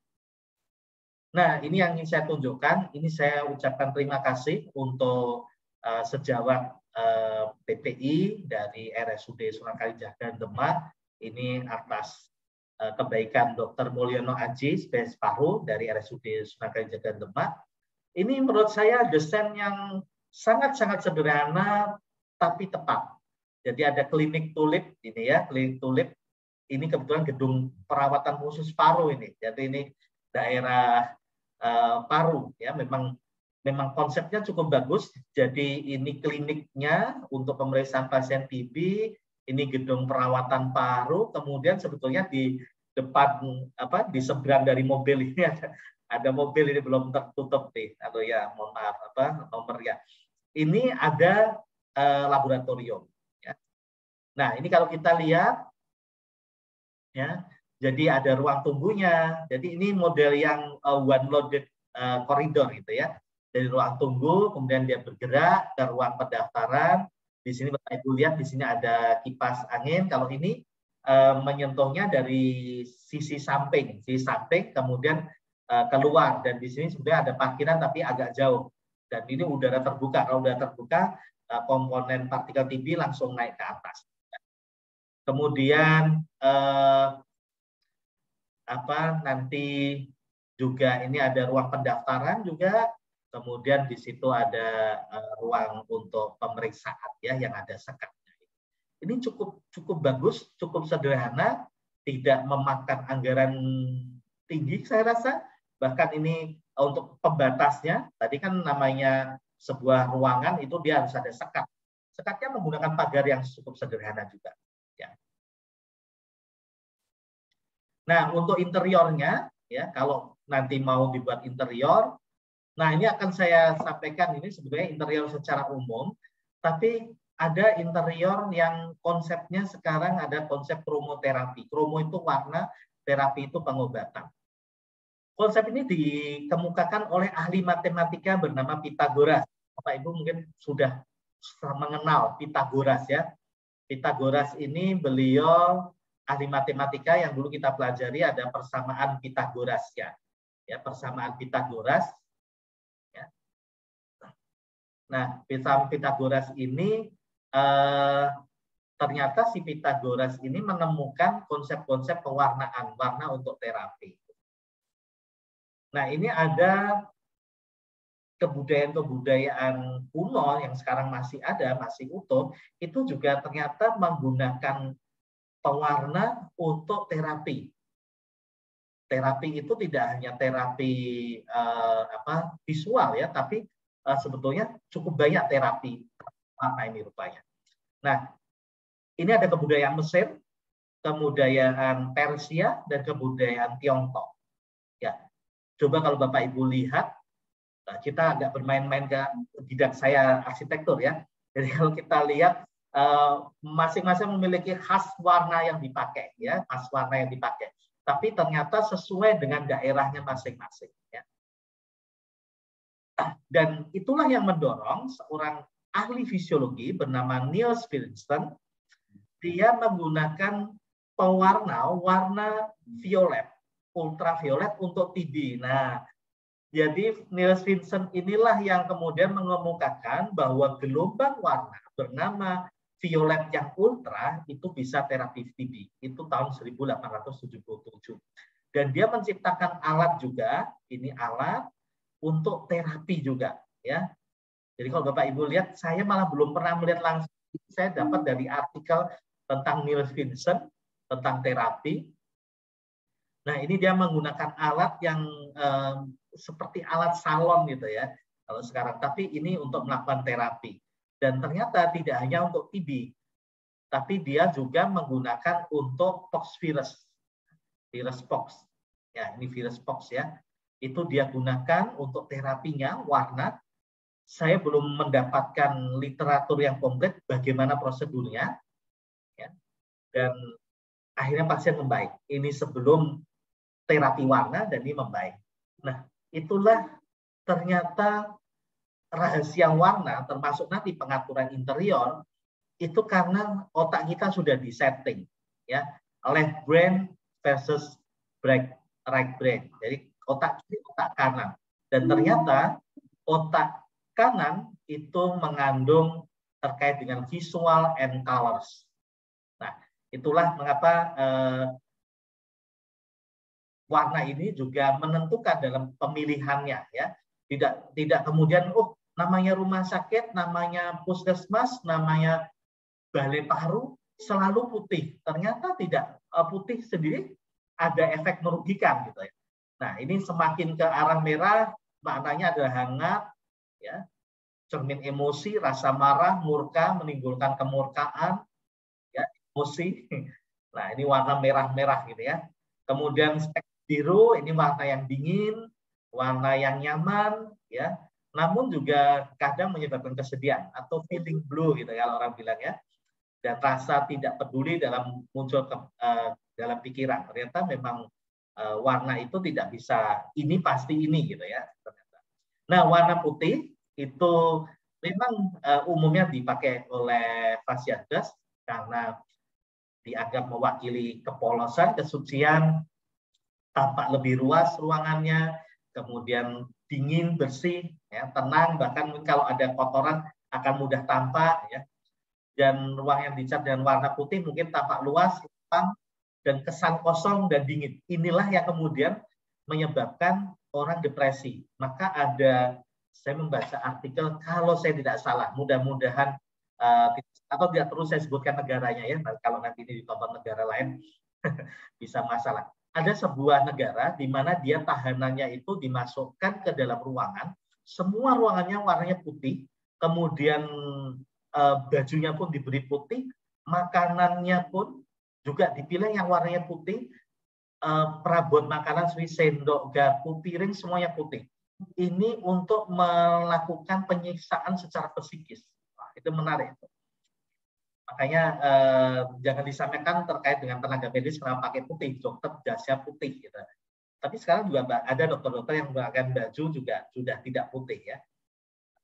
Nah, ini yang ingin saya tunjukkan. Ini saya ucapkan terima kasih untuk sejawat PPI dari RSUD Sunan Kalijaga Demak. Ini atas kebaikan Dr. Mulyono Aji, spesialis paru dari RSUD Sunan Kalijaga Demak. Ini menurut saya desain yang sangat-sangat sederhana tapi tepat. Jadi ada klinik tulip ini ya, klinik tulip. Ini kebetulan gedung perawatan khusus paru ini. Jadi ini daerah paru ya, memang konsepnya cukup bagus. Jadi ini kliniknya untuk pemeriksaan pasien TB. Ini gedung perawatan paru, kemudian sebetulnya di depan di seberang dari mobil ini ada mobil ini belum tertutup nih, atau ya mohon maaf nomornya. Ini ada laboratorium. Ya. Nah ini kalau kita lihat, ya, jadi ada ruang tunggunya. Jadi ini model yang one loaded corridor gitu ya. Dari ruang tunggu, kemudian dia bergerak ke ruang pendaftaran. Di sini Bapak Ibu lihat, di sini ada kipas angin. Kalau ini menyentuhnya dari sisi samping, kemudian keluar. Dan di sini sebenarnya ada parkiran tapi agak jauh. Dan ini udara terbuka. Kalau udara terbuka, komponen partikel TB langsung naik ke atas. Kemudian nanti juga ini ada ruang pendaftaran juga. Kemudian di situ ada ruang untuk pemeriksaan ya yang ada sekatnya. Ini cukup bagus, cukup sederhana, tidak memakan anggaran tinggi saya rasa. Bahkan ini untuk pembatasnya, tadi kan namanya sebuah ruangan itu dia harus ada sekat. Sekatnya menggunakan pagar yang cukup sederhana juga. Ya. Nah, untuk interiornya, ya kalau nanti mau dibuat interior, nah ini akan saya sampaikan ini sebenarnya interior secara umum, tapi ada interior yang konsepnya sekarang ada konsep kromoterapi. Kromo itu warna, terapi itu pengobatan. Konsep ini dikemukakan oleh ahli matematika bernama Pythagoras. Bapak Ibu mungkin sudah mengenal Pythagoras ya. Pythagoras ini beliau ahli matematika yang dulu kita pelajari ada persamaan Pythagoras ya. Ya, persamaan Pythagoras. Ya. Nah, Pythagoras ini ternyata si Pythagoras ini menemukan konsep-konsep pewarnaan warna untuk terapi. Nah, ini ada kebudayaan-kebudayaan kuno yang sekarang masih ada, masih utuh, itu juga ternyata menggunakan pewarna untuk terapi. Terapi itu tidak hanya terapi visual ya, tapi sebetulnya cukup banyak terapi warna ini rupanya. Nah, ini ada kebudayaan Mesir, kebudayaan Persia, dan kebudayaan Tiongkok. Ya, coba kalau Bapak Ibu lihat, kita agak bermain-main ke bidang saya arsitektur ya. Jadi kalau kita lihat masing-masing memiliki khas warna yang dipakai ya, khas warna yang dipakai. Tapi ternyata sesuai dengan daerahnya masing-masing ya. Dan itulah yang mendorong seorang ahli fisiologi bernama Niels Finsen, dia menggunakan pewarna warna violet, ultraviolet untuk TB. Nah, jadi Niels Finsen inilah yang kemudian mengemukakan bahwa gelombang warna bernama violet yang ultra itu bisa terapi TB. Itu tahun 1877. Dan dia menciptakan alat juga, ini alat untuk terapi juga ya. Jadi kalau Bapak Ibu lihat, saya malah belum pernah melihat langsung. Saya dapat dari artikel tentang Niels Finsen tentang terapi. Nah, ini dia menggunakan alat yang seperti alat salon gitu ya kalau sekarang, tapi ini untuk melakukan terapi. Dan ternyata tidak hanya untuk TB, tapi dia juga menggunakan untuk pox virus pox. Ya, ini virus pox ya. Itu dia gunakan untuk terapinya warna. Saya belum mendapatkan literatur yang komplit bagaimana prosedurnya. Ya. Dan akhirnya pasien membaik. Ini sebelum terapi warna dan ini membaik. Nah, itulah ternyata rahasia warna termasuk nanti pengaturan interior itu karena otak kita sudah disetting ya left brain versus right brain. Jadi otak kiri, otak kanan. Dan ternyata otak kanan itu mengandung terkait dengan visual and colors. Nah, itulah mengapa warna ini juga menentukan dalam pemilihannya ya. Tidak kemudian namanya rumah sakit, namanya puskesmas, namanya balai paru selalu putih. Ternyata tidak, putih sendiri ada efek merugikan gitu ya. Nah, ini semakin ke arah merah maknanya adalah hangat ya. Cermin emosi, rasa marah, murka menimbulkan kemurkaan ya, emosi. Nah, ini warna merah-merah gitu ya. Kemudian biru ini warna yang dingin, warna yang nyaman, ya. Namun juga kadang menyebabkan kesedihan atau feeling blue gitu ya orang bilang ya. Dan rasa tidak peduli dalam muncul dalam pikiran. Ternyata memang warna itu tidak bisa ini pasti ini gitu ya. Ternyata. Nah, warna putih itu memang umumnya dipakai oleh fasiadas karena dianggap mewakili kepolosan, kesucian, tampak lebih luas ruangannya, kemudian dingin, bersih, ya, tenang, bahkan kalau ada kotoran akan mudah tampak. Ya. Dan ruang yang dicat dengan warna putih mungkin tampak luas, lapang, dan kesan kosong dan dingin. Inilah yang kemudian menyebabkan orang depresi. Maka ada saya membaca artikel, kalau saya tidak salah, mudah-mudahan atau tidak perlu saya sebutkan negaranya ya, kalau nanti ini ditonton negara lain bisa masalah. Ada sebuah negara di mana dia tahanannya itu dimasukkan ke dalam ruangan, semua ruangannya warnanya putih, kemudian bajunya pun diberi putih, makanannya pun juga dipilih yang warnanya putih, perabot makanan seperti sendok, garpu, piring semuanya putih. Ini untuk melakukan penyiksaan secara psikis. Nah, itu menarik. Makanya jangan disampaikan terkait dengan tenaga medis kenapa pakai putih, dokter jasnya putih gitu. Tapi sekarang juga ada dokter-dokter yang menggunakan baju juga sudah tidak putih ya.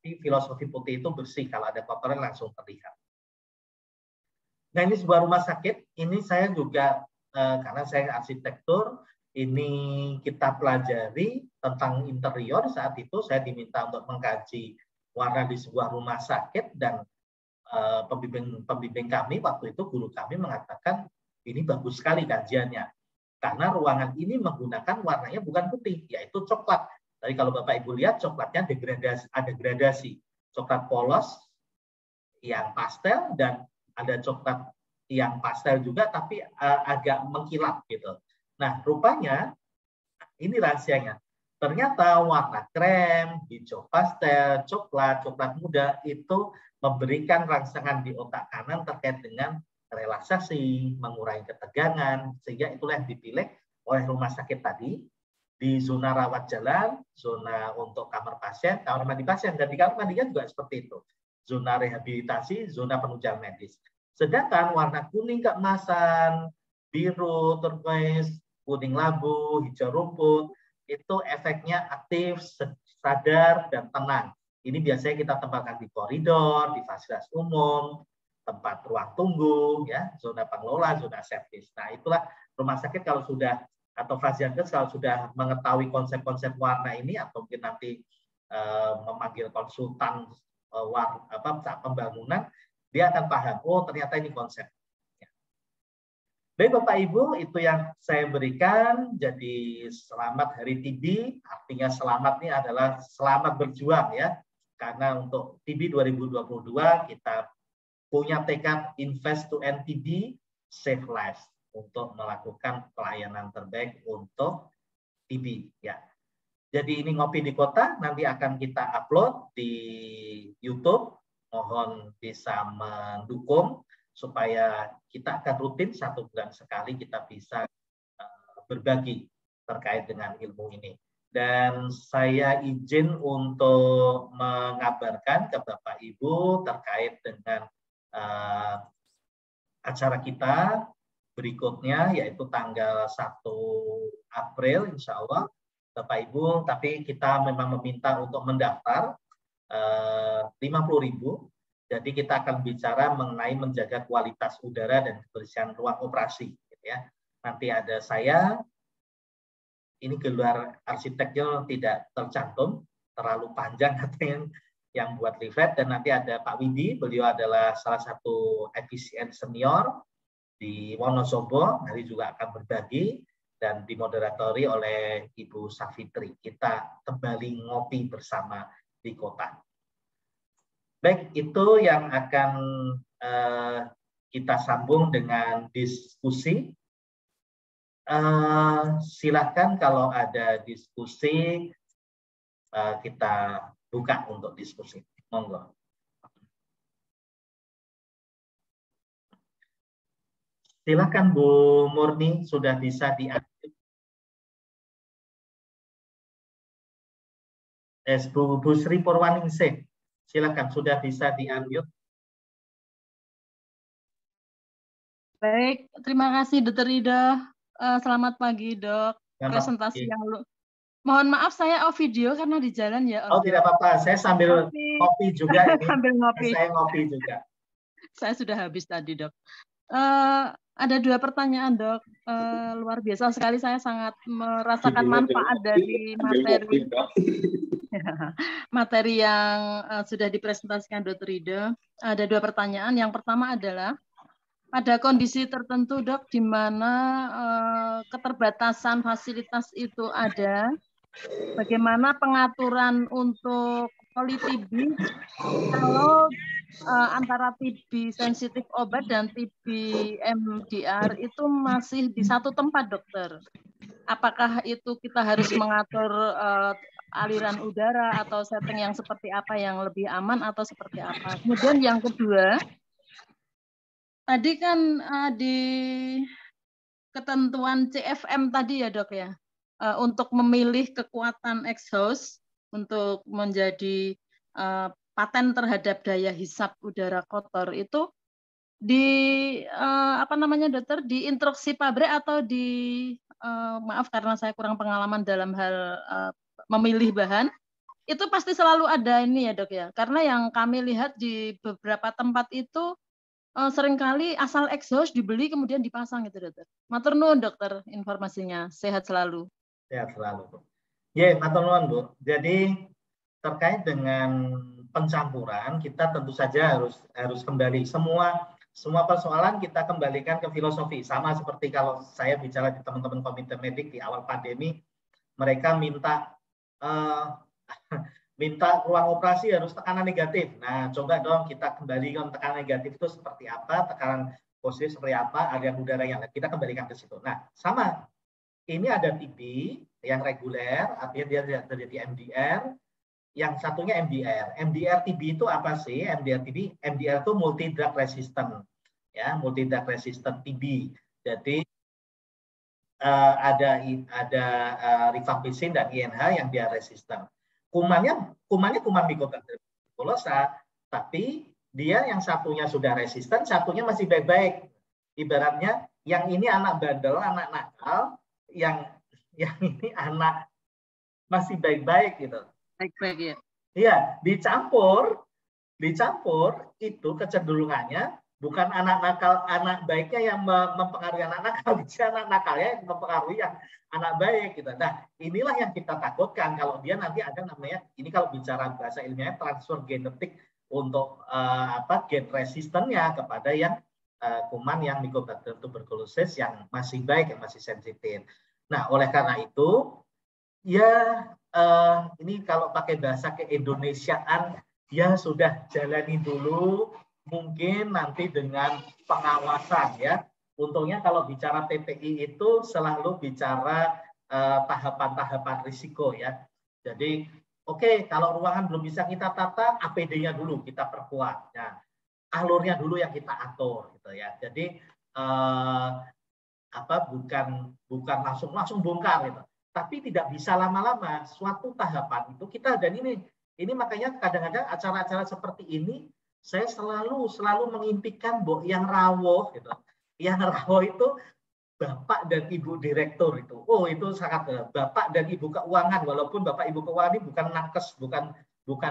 Tapi filosofi putih itu bersih, kalau ada kotoran langsung terlihat. Nah, ini sebuah rumah sakit, ini saya juga karena saya arsitektur, ini kita pelajari tentang interior. Saat itu saya diminta untuk mengkaji warna di sebuah rumah sakit, dan pembimbing kami waktu itu, guru kami mengatakan ini bagus sekali kajiannya karena ruangan ini menggunakan warnanya bukan putih, yaitu coklat. Jadi kalau Bapak Ibu lihat coklatnya ada gradasi, coklat polos yang pastel, dan ada coklat yang pastel juga tapi agak mengkilap gitu. Nah, rupanya ini rahasianya. Ternyata warna krem, hijau pastel, coklat muda itu memberikan rangsangan di otak kanan terkait dengan relaksasi, mengurangi ketegangan, sehingga itulah yang dipilih oleh rumah sakit tadi di zona rawat jalan, zona untuk kamar pasien, kamar mandi pasien, dan di kamar mandinya juga seperti itu. Zona rehabilitasi, zona penunjang medis. Sedangkan warna kuning keemasan, biru, turquoise, kuning labu, hijau rumput, itu efeknya aktif, sadar, dan tenang. Ini biasanya kita tempatkan di koridor, di fasilitas umum, tempat ruang tunggu, ya, zona pengelola, zona servis. Nah, itulah rumah sakit kalau sudah, atau fasilitas kalau sudah mengetahui konsep-konsep warna ini, atau mungkin nanti memanggil konsultan saat pembangunan, dia akan paham, oh ternyata ini konsep. Baik Bapak Ibu, itu yang saya berikan. Jadi selamat Hari TB, artinya selamat ini adalah selamat berjuang ya. Karena untuk TB 2022 kita punya tekad invest to end TB, save lives, untuk melakukan pelayanan terbaik untuk TB ya. Jadi ini Ngopi di Kota, nanti akan kita upload di YouTube. Mohon bisa mendukung supaya kita akan rutin 1 bulan sekali kita bisa berbagi terkait dengan ilmu ini. Dan saya izin untuk mengabarkan ke Bapak Ibu terkait dengan acara kita berikutnya, yaitu tanggal 1 April insya Allah Bapak Ibu, tapi kita memang meminta untuk mendaftar 50.000. Jadi kita akan bicara mengenai menjaga kualitas udara dan kebersihan ruang operasi. Gitu ya. Nanti ada saya, ini gelar arsiteknya tidak tercantum, terlalu panjang katanya yang buat leaflet, dan nanti ada Pak Widi, beliau adalah salah satu efisien senior di Wonosobo, nanti juga akan berbagi, dan dimoderatori oleh Ibu Safitri. Kita kembali ngopi bersama di kota. Baik, itu yang akan kita sambung dengan diskusi. Silakan kalau ada diskusi, kita buka untuk diskusi. Monggo. Silakan Bu Murni, sudah bisa di-unmute. Bu Sri Purwaningsih. Silakan, sudah bisa di-unmute. Baik, terima kasih Dr. Ida. Selamat pagi Dok. Presentasi yang mohon maaf saya off video karena di jalan ya. Oh tidak apa-apa, saya sambil ngopi juga ini. Sambil ngopi. Saya ngopi juga. Saya sudah habis tadi Dok. Ada 2 pertanyaan Dok. Luar biasa sekali, saya sangat merasakan manfaat dari materi yang sudah dipresentasikan Dr. Ida. Ada 2 pertanyaan. Yang pertama adalah pada kondisi tertentu Dok, di mana keterbatasan fasilitas itu ada, bagaimana pengaturan untuk poli-TB kalau antara TB sensitif obat dan TB MDR itu masih di satu tempat, dokter. Apakah itu kita harus mengatur aliran udara atau setting yang seperti apa yang lebih aman atau seperti apa? Kemudian yang kedua, tadi kan di ketentuan CFM tadi ya, Dok ya, untuk memilih kekuatan exhaust untuk menjadi paten terhadap daya hisap udara kotor itu apa namanya, dokter, di instruksi pabrik atau maaf karena saya kurang pengalaman dalam hal memilih bahan, itu pasti selalu ada ini ya, Dok ya, karena yang kami lihat di beberapa tempat itu seringkali asal exhaust dibeli kemudian dipasang gitu, dokter. Matur nuwun, dokter, informasinya, sehat selalu. Sehat selalu, Bu. Ya, matur nuwun, Bu. Jadi terkait dengan pencampuran, kita tentu saja harus kembali semua persoalan kita kembalikan ke filosofi. Sama seperti kalau saya bicara di teman-teman komite medik di awal pandemi, mereka minta ruang operasi harus tekanan negatif. Nah, coba dong kita kembalikan tekanan negatif itu seperti apa, tekanan positif seperti apa, aliran udara yang kita kembalikan ke situ. Nah, sama. Ini ada TB yang reguler, artinya dia terjadi MDR. Yang satunya MDR. MDR TB itu apa sih? MDR TB, MDR itu multi drug resistant, ya, multi drug resistant TB. Jadi ada rifampicin dan INH yang dia resisten. Kumannya kuman Mycobacterium tuberculosa, tapi dia yang satunya sudah resisten, satunya masih baik-baik. Ibaratnya yang ini anak bandel, anak nakal, yang ini anak masih baik-baik gitu. Baik-baik ya. Iya, dicampur itu kecenderungannya bukan anak nakal, anak baiknya yang mempengaruhi anak nakal, bisa anak nakalnya yang mempengaruhi yang anak baik gitu. Nah, inilah yang kita takutkan kalau dia nanti ada namanya, ini kalau bicara bahasa ilmiahnya transfer genetik untuk gen resistennya kepada yang kuman yang Mycobacterium tuberculosis yang masih baik, yang masih sensitif. Nah, oleh karena itu ya ini kalau pakai bahasa keindonesiaan ya sudah jalani dulu, mungkin nanti dengan pengawasan ya. Untungnya kalau bicara TPI itu selalu bicara tahapan-tahapan risiko ya. Jadi oke, kalau ruangan belum bisa kita tata, APD-nya dulu kita perkuat. Nah, alurnya dulu yang kita atur gitu ya. Jadi bukan langsung bongkar gitu. Tapi tidak bisa lama-lama. Suatu tahapan itu kita, dan ini makanya kadang-kadang acara-acara seperti ini saya selalu mengimpikan yang rawuh gitu. Yang rawuh itu Bapak dan Ibu Direktur itu. Oh, itu sangat Bapak dan Ibu Keuangan, walaupun Bapak Ibu Keuangan ini bukan nakes, bukan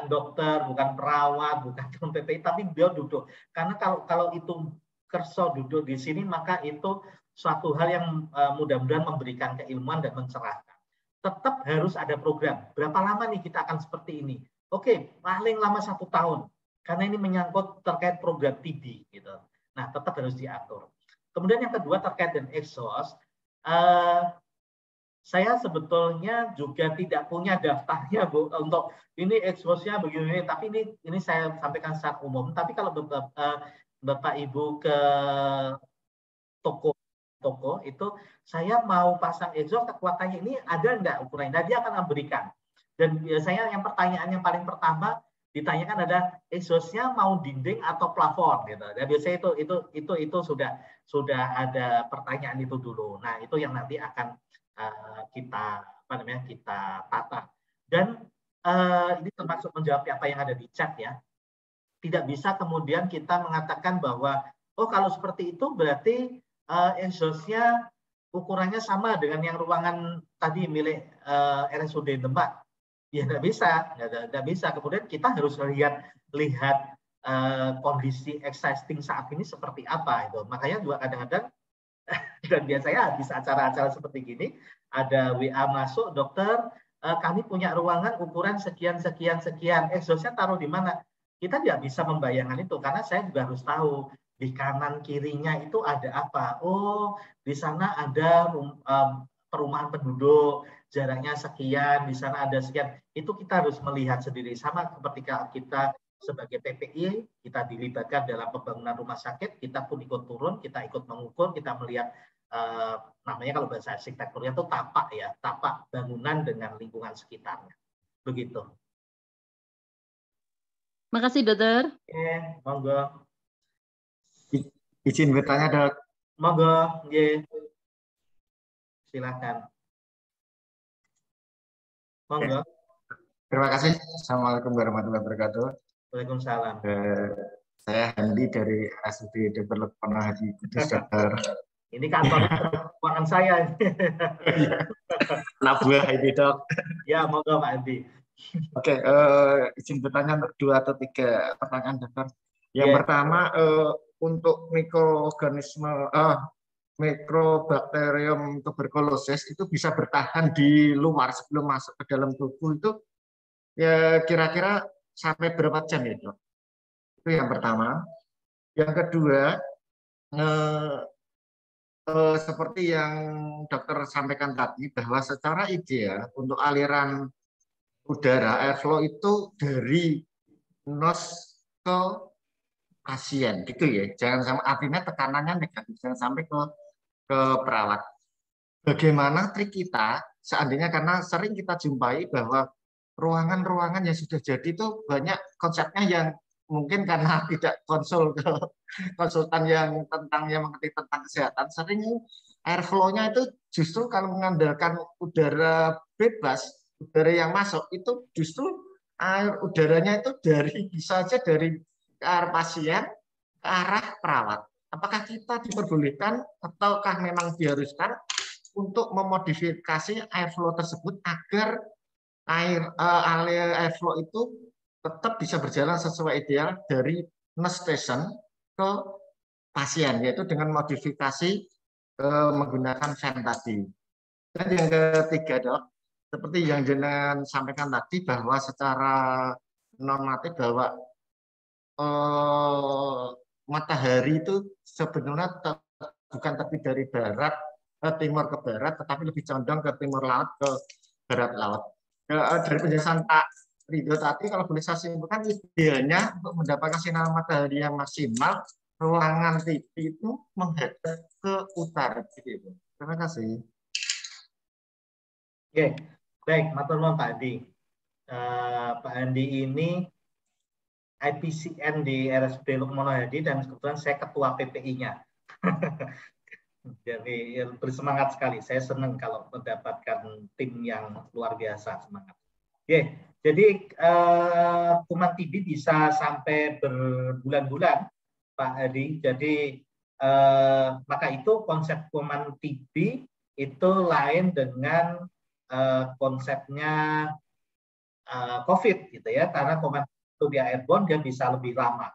dokter, bukan perawat, bukan PPI, tapi beliau duduk. Karena kalau itu kerso duduk di sini, maka itu suatu hal yang mudah-mudahan memberikan keilmuan dan mencerahkan. Tetap harus ada program. Berapa lama nih kita akan seperti ini? Oke, paling lama 1 tahun. Karena ini menyangkut terkait program TB. Gitu. Nah, tetap harus diatur. Kemudian yang kedua terkait dengan exhaust. Saya sebetulnya juga tidak punya daftarnya, Bu, untuk ini exhaust-nya begini. Tapi ini saya sampaikan secara umum. Tapi kalau Bapak Ibu ke toko itu, saya mau pasang exhaust, kekuatannya ini ada enggak ukurannya? Nah, dia akan memberikan. Dan biasanya yang pertanyaan yang paling pertama ditanyakan ada exhaust-nya mau dinding atau plafon gitu. Dan biasanya itu sudah ada pertanyaan itu dulu. Nah, itu yang nanti akan kita tata. Dan ini termasuk menjawab apa yang ada di chat ya. Tidak bisa kemudian kita mengatakan bahwa oh kalau seperti itu berarti exhaust-nya ukurannya sama dengan yang ruangan tadi milik RSUD Demak. Ya nggak bisa. Kemudian kita harus lihat kondisi existing saat ini seperti apa itu. Makanya juga kadang-kadang dan biasanya habis acara-acara seperti gini ada WA masuk, dokter kami punya ruangan ukuran sekian. Exhaust-nya taruh di mana? Kita tidak bisa membayangkan itu karena saya juga harus tahu di kanan kirinya itu ada apa. Oh, di sana ada perumahan penduduk, jaraknya sekian, di sana ada sekian. Itu kita harus melihat sendiri. Sama ketika kita sebagai PPI, kita dilibatkan dalam pembangunan rumah sakit, kita pun ikut turun, kita ikut mengukur, kita melihat namanya kalau bahasa arsitekturnya itu tapak ya, tapak bangunan dengan lingkungan sekitarnya. Begitu. Makasih, Dokter. Oke, monggo. Izin bertanya, Dok. Monggo, silakan. Monggo. Terima kasih. Assalamualaikum warahmatullahi wabarakatuh. Waalaikumsalam. Saya Handi dari RSUD Dr. Lukman Hadi Kudus, Dokter. Ini kantor ruangan saya. Anak buah ini, Dok. Ya, monggo Pak Handi. Oke, izin bertanya untuk 2 atau 3 pertanyaan, Dokter. Yang pertama, untuk mikroorganisme Mycobacterium tuberculosis itu bisa bertahan di luar sebelum masuk ke dalam tubuh itu ya kira-kira sampai berapa jam ya, Dok? Itu yang pertama. Yang kedua, seperti yang dokter sampaikan tadi bahwa secara ideal untuk aliran udara airflow itu dari nos ke pasien gitu ya. Jangan sampai artinya tekanannya negatif, jangan sampai ke perawat. Bagaimana trik kita seandainya, karena sering kita jumpai bahwa ruangan-ruangan yang sudah jadi itu banyak konsepnya yang mungkin karena tidak konsul ke konsultan yang mengerti tentang kesehatan, sering airflow-nya itu justru kalau mengandalkan udara bebas, udara yang masuk itu justru air udaranya itu bisa saja dari ke arah pasien ke arah perawat. Apakah kita diperbolehkan ataukah memang diharuskan untuk memodifikasi airflow tersebut agar airflow itu tetap bisa berjalan sesuai ideal dari nurse station ke pasien, yaitu dengan modifikasi menggunakan fan tadi. Dan yang ketiga, Dok, seperti yang jenengan sampaikan tadi bahwa secara normatif bahwa matahari itu sebenarnya bukan terbit dari barat ke timur ke barat, tetapi lebih condong ke timur laut ke barat laut. Dari penjelasan Pak Ridho tadi, kalau boleh saya simpulkan, idealnya untuk mendapatkan sinar matahari yang maksimal, ruangan TV itu menghadap ke utara. Gitu. Terima kasih. Oke, baik, matur nuwun Pak Andi. Pak Andi ini IPCN di RSUD Lukman Hadi dan kebetulan saya ketua PPI-nya. Jadi bersemangat sekali. Saya senang kalau mendapatkan tim yang luar biasa, semangat. Oke, jadi kuman TB bisa sampai berbulan-bulan, Pak Hadi. Jadi maka itu konsep kuman TB itu lain dengan konsepnya COVID gitu ya, karena kuman itu dia airborne, dia bisa lebih lama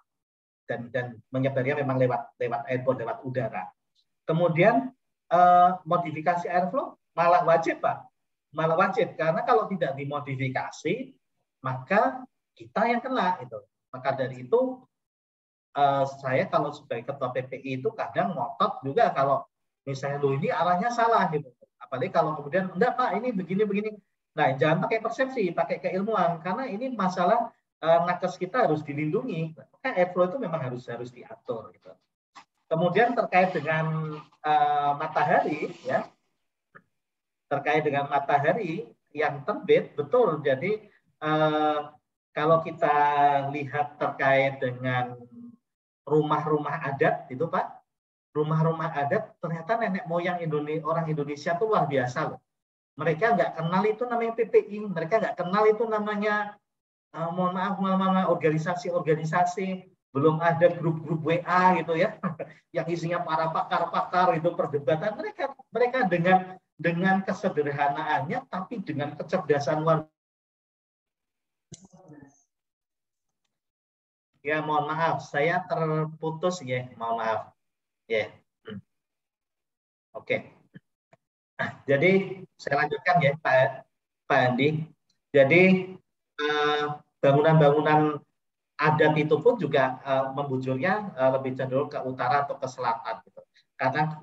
dan menyebarnya memang lewat airborne, lewat udara. Kemudian modifikasi airflow malah wajib, Pak, malah wajib, karena kalau tidak dimodifikasi maka kita yang kena itu. Maka dari itu saya kalau sebagai ketua PPI itu kadang ngotot juga kalau misalnya lu ini arahnya salah gitu. Apalagi kalau kemudian enggak Pak, ini begini. Nah, jangan pakai persepsi, pakai keilmuan, karena ini masalah nakes kita harus dilindungi. Maka airflow itu memang harus diatur gitu. Kemudian terkait dengan matahari ya. Terkait dengan matahari yang terbit, betul. Jadi kalau kita lihat terkait dengan rumah-rumah adat itu Pak, rumah-rumah adat ternyata nenek moyang orang Indonesia itu luar biasa loh. Mereka nggak kenal itu namanya PPI, mereka nggak kenal itu namanya mohon maaf organisasi-organisasi, belum ada grup-grup WA gitu ya, yang isinya para pakar-pakar itu perdebatan. Mereka dengan kesederhanaannya, tapi dengan kecerdasan luar. Ya mohon maaf, saya terputus ya, mohon maaf. Ya, oke. Jadi saya lanjutkan ya Pak Andi. Jadi bangunan-bangunan adat itu pun juga membujurnya lebih cenderung ke utara atau ke selatan gitu.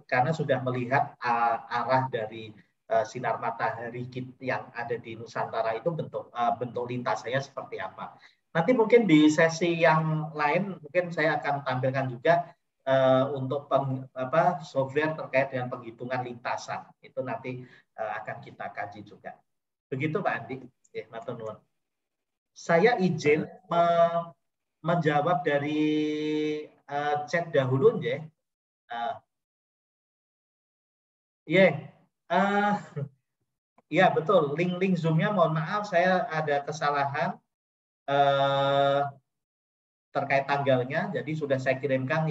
Karena sudah melihat arah dari sinar matahari yang ada di Nusantara itu bentuk lintasannya seperti apa. Nanti mungkin di sesi yang lain mungkin saya akan tampilkan juga untuk software terkait dengan penghitungan lintasan. Itu nanti akan kita kaji juga. Begitu Pak Andi. Matur nuwun. Saya izin menjawab dari chat dahulu ya. Ya betul, link Zoom-nya mohon maaf saya ada kesalahan terkait tanggalnya, jadi sudah saya kirimkan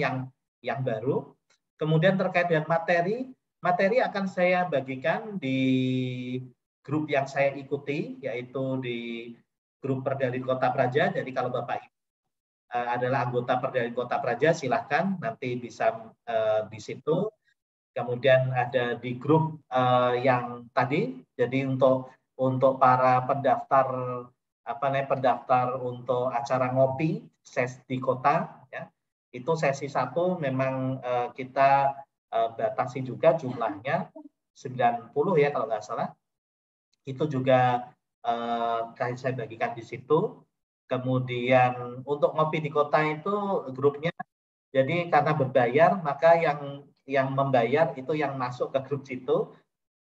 yang baru. Kemudian terkait dengan materi akan saya bagikan di grup yang saya ikuti, yaitu di grup Perdali Kota Praja. Jadi kalau Bapak adalah anggota Perdali Kota Praja, silahkan nanti bisa di situ. Kemudian ada di grup yang tadi, jadi untuk para pendaftar pendaftar untuk acara ngopi sesi di kota, ya, itu sesi 1 memang kita batasi juga jumlahnya 90 ya kalau nggak salah. Itu juga saya bagikan di situ. Kemudian untuk ngopi di kota itu grupnya, jadi karena berbayar maka yang membayar itu yang masuk ke grup situ.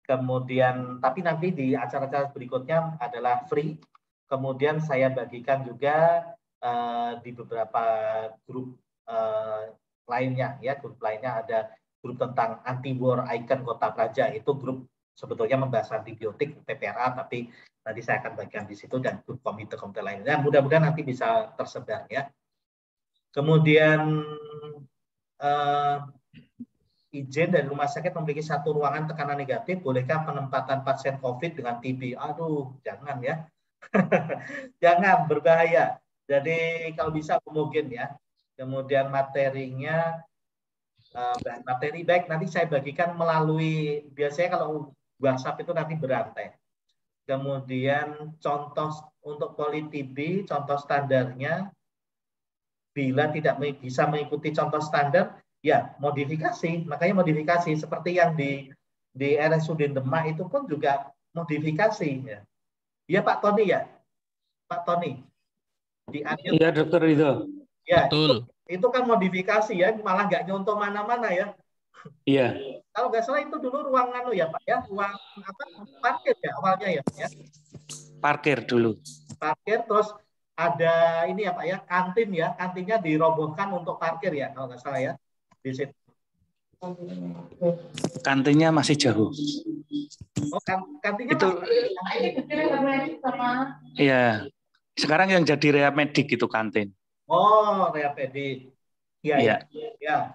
Kemudian tapi nanti di acara-acara berikutnya adalah free. Kemudian saya bagikan juga di beberapa grup lainnya ya. Grup lainnya ada grup tentang anti war icon Kota Praja, itu grup sebetulnya membahas antibiotik PPRA, tapi nanti saya akan bagikan di situ, dan grup komite-komite lainnya. Mudah-mudahan nanti bisa tersebar ya. Kemudian izin dari rumah sakit memiliki 1 ruangan tekanan negatif, bolehkah penempatan pasien COVID dengan TB? Aduh, jangan ya. Jangan, berbahaya. Jadi kalau bisa mungkin ya. Kemudian materinya, bahan materi baik nanti saya bagikan melalui, biasanya kalau WhatsApp itu nanti berantai. Kemudian contoh untuk poli-TB, contoh standarnya, bila tidak bisa mengikuti contoh standar, ya modifikasi. Makanya modifikasi seperti yang di RSUD Demak itu pun juga modifikasi ya. Iya Pak Tony ya, Pak Tony. Iya dokter itu. Ya, betul. Itu kan modifikasi ya, malah nggak nyontoh mana-mana ya. Iya. Kalau nggak salah itu dulu ruang ya Pak ya, ruang parkir ya awalnya ya. Parkir dulu. Parkir, terus ada ini ya Pak ya, kantin ya, kantinnya dirobohkan untuk parkir ya kalau nggak salah ya di situ. Kantinnya masih jauh. Oh, kantinnya itu iya. Sekarang yang jadi Rea Medik itu kantin. Oh, Rea Medik. Iya.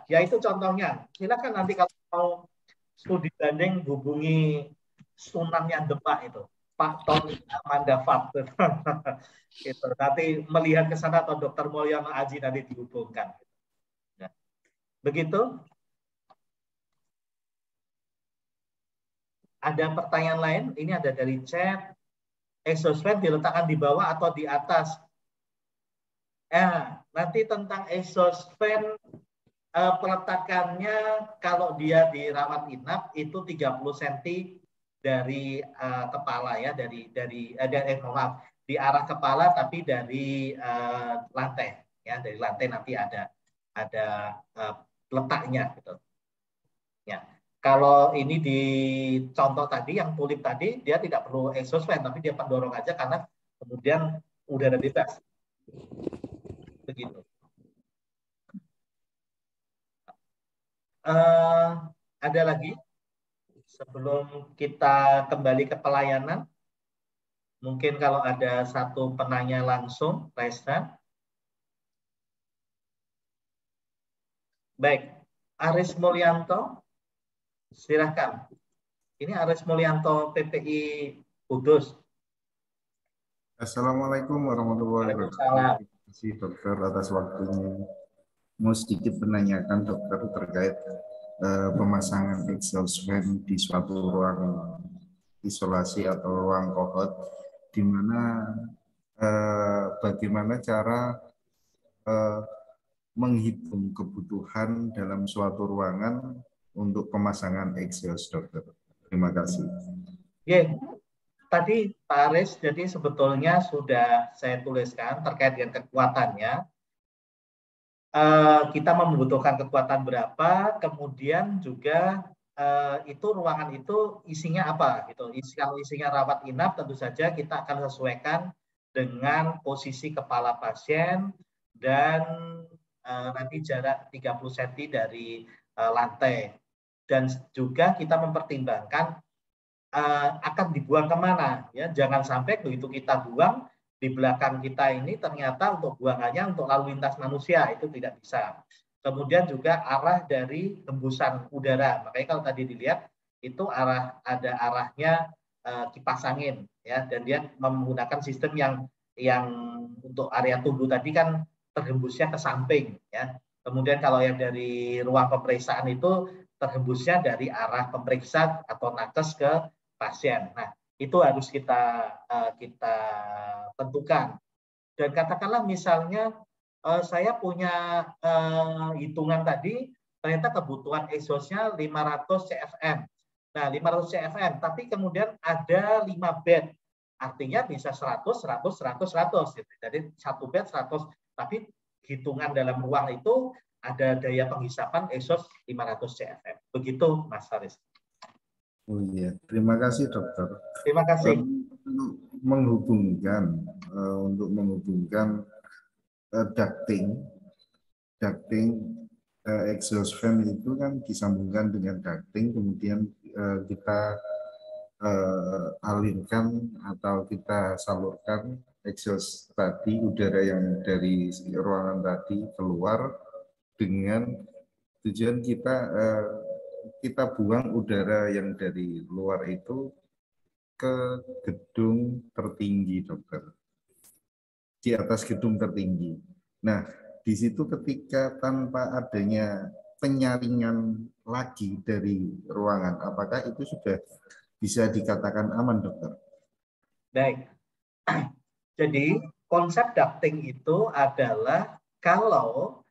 Ya itu contohnya. Silakan nanti kalau mau studi banding hubungi Sunannya Demak itu, Pak Tony Amandafat. Gitu. Nanti melihat ke sana atau Dr. Mulyono Aji nanti dihubungkan. Ya. Begitu. Ada pertanyaan lain? Ini ada dari chat. Exhaust fan diletakkan di bawah atau di atas? Nanti tentang exhaust fan, peletakannya kalau dia dirawat inap itu 30 cm dari kepala ya, maaf, di arah kepala tapi dari lantai ya, dari lantai nanti ada letaknya gitu. Ya. Kalau ini di contoh tadi yang tulip tadi, dia tidak perlu exhaust fan tapi dia pendorong aja karena kemudian udara bebas. Begitu. Ada lagi sebelum kita kembali ke pelayanan? Mungkin kalau ada satu penanya langsung, raise hand. Baik, Aris Mulyanto, silakan. Ini Aris Mulyanto, PPI Kudus. Assalamualaikum warahmatullahi wabarakatuh. Terima kasih dokter atas waktunya. Mau sedikit menanyakan dokter terkait pemasangan exhaust fan di suatu ruang isolasi atau ruang kohot, di mana bagaimana cara menghitung kebutuhan dalam suatu ruangan untuk pemasangan exhaust, dokter. Terima kasih. Ya, tadi Pak Aris, jadi sebetulnya sudah saya tuliskan terkait dengan kekuatannya. Kita membutuhkan kekuatan berapa, kemudian juga itu ruangan itu isinya apa gitu. Kalau isinya rawat inap, tentu saja kita akan sesuaikan dengan posisi kepala pasien dan nanti jarak 30 cm dari lantai. Dan juga kita mempertimbangkan akan dibuang kemana, ya. Jangan sampai begitu kita buang, di belakang kita ini ternyata untuk buangannya untuk lalu lintas manusia, itu tidak bisa. Kemudian juga arah dari hembusan udara. Makanya kalau tadi dilihat itu ada arahnya kipas angin, ya, dan dia menggunakan sistem yang untuk area tubuh tadi kan terhembusnya ke samping, ya. Kemudian kalau yang dari ruang pemeriksaan itu terhembusnya dari arah pemeriksa atau nakes ke pasien. Nah, itu harus kita tentukan. Dan katakanlah misalnya saya punya hitungan tadi, ternyata kebutuhan exhaust-nya 500 CFM. Nah, 500 CFM, tapi kemudian ada 5 bed. Artinya bisa 100, 100, 100, 100. Gitu. Jadi satu bed 100. Tapi hitungan dalam ruang itu ada daya penghisapan exhaust 500 CFM. Begitu, Mas Faris. Oh iya, terima kasih dokter. Terima kasih. Untuk menghubungkan ducting exhaust fan itu kan disambungkan dengan ducting, kemudian kita alirkan atau kita salurkan exhaust tadi, udara yang dari ruangan tadi keluar dengan tujuan kita buang udara yang dari luar itu ke gedung tertinggi, dokter. Di atas gedung tertinggi. Nah, di situ ketika tanpa adanya penyaringan lagi dari ruangan, apakah itu sudah bisa dikatakan aman, dokter? Baik. Jadi, konsep ducting itu adalah kalau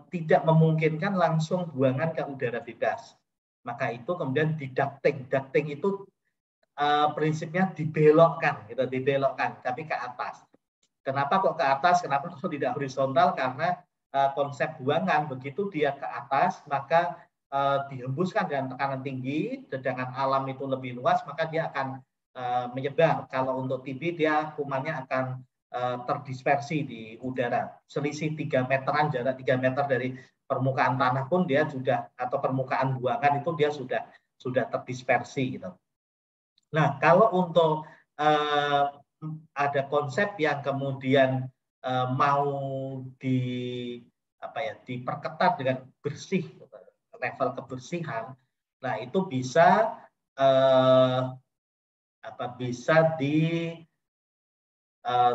tidak memungkinkan langsung buangan ke udara bebas. Maka itu kemudian diducting. Ducting itu prinsipnya dibelokkan, gitu, dibelokkan, tapi ke atas. Kenapa kok ke atas? Kenapa kok tidak horizontal? Karena konsep buangan begitu dia ke atas, maka dihembuskan dengan tekanan tinggi, sedangkan alam itu lebih luas, maka dia akan menyebar. Kalau untuk TB, dia kumannya akan terdispersi di udara. Selisih 3 meteran, jarak 3 meter dari permukaan tanah pun dia sudah, atau permukaan buangan itu dia sudah terdispersi gitu. Nah, kalau untuk ada konsep yang kemudian mau diperketat dengan bersih, level kebersihan, nah itu bisa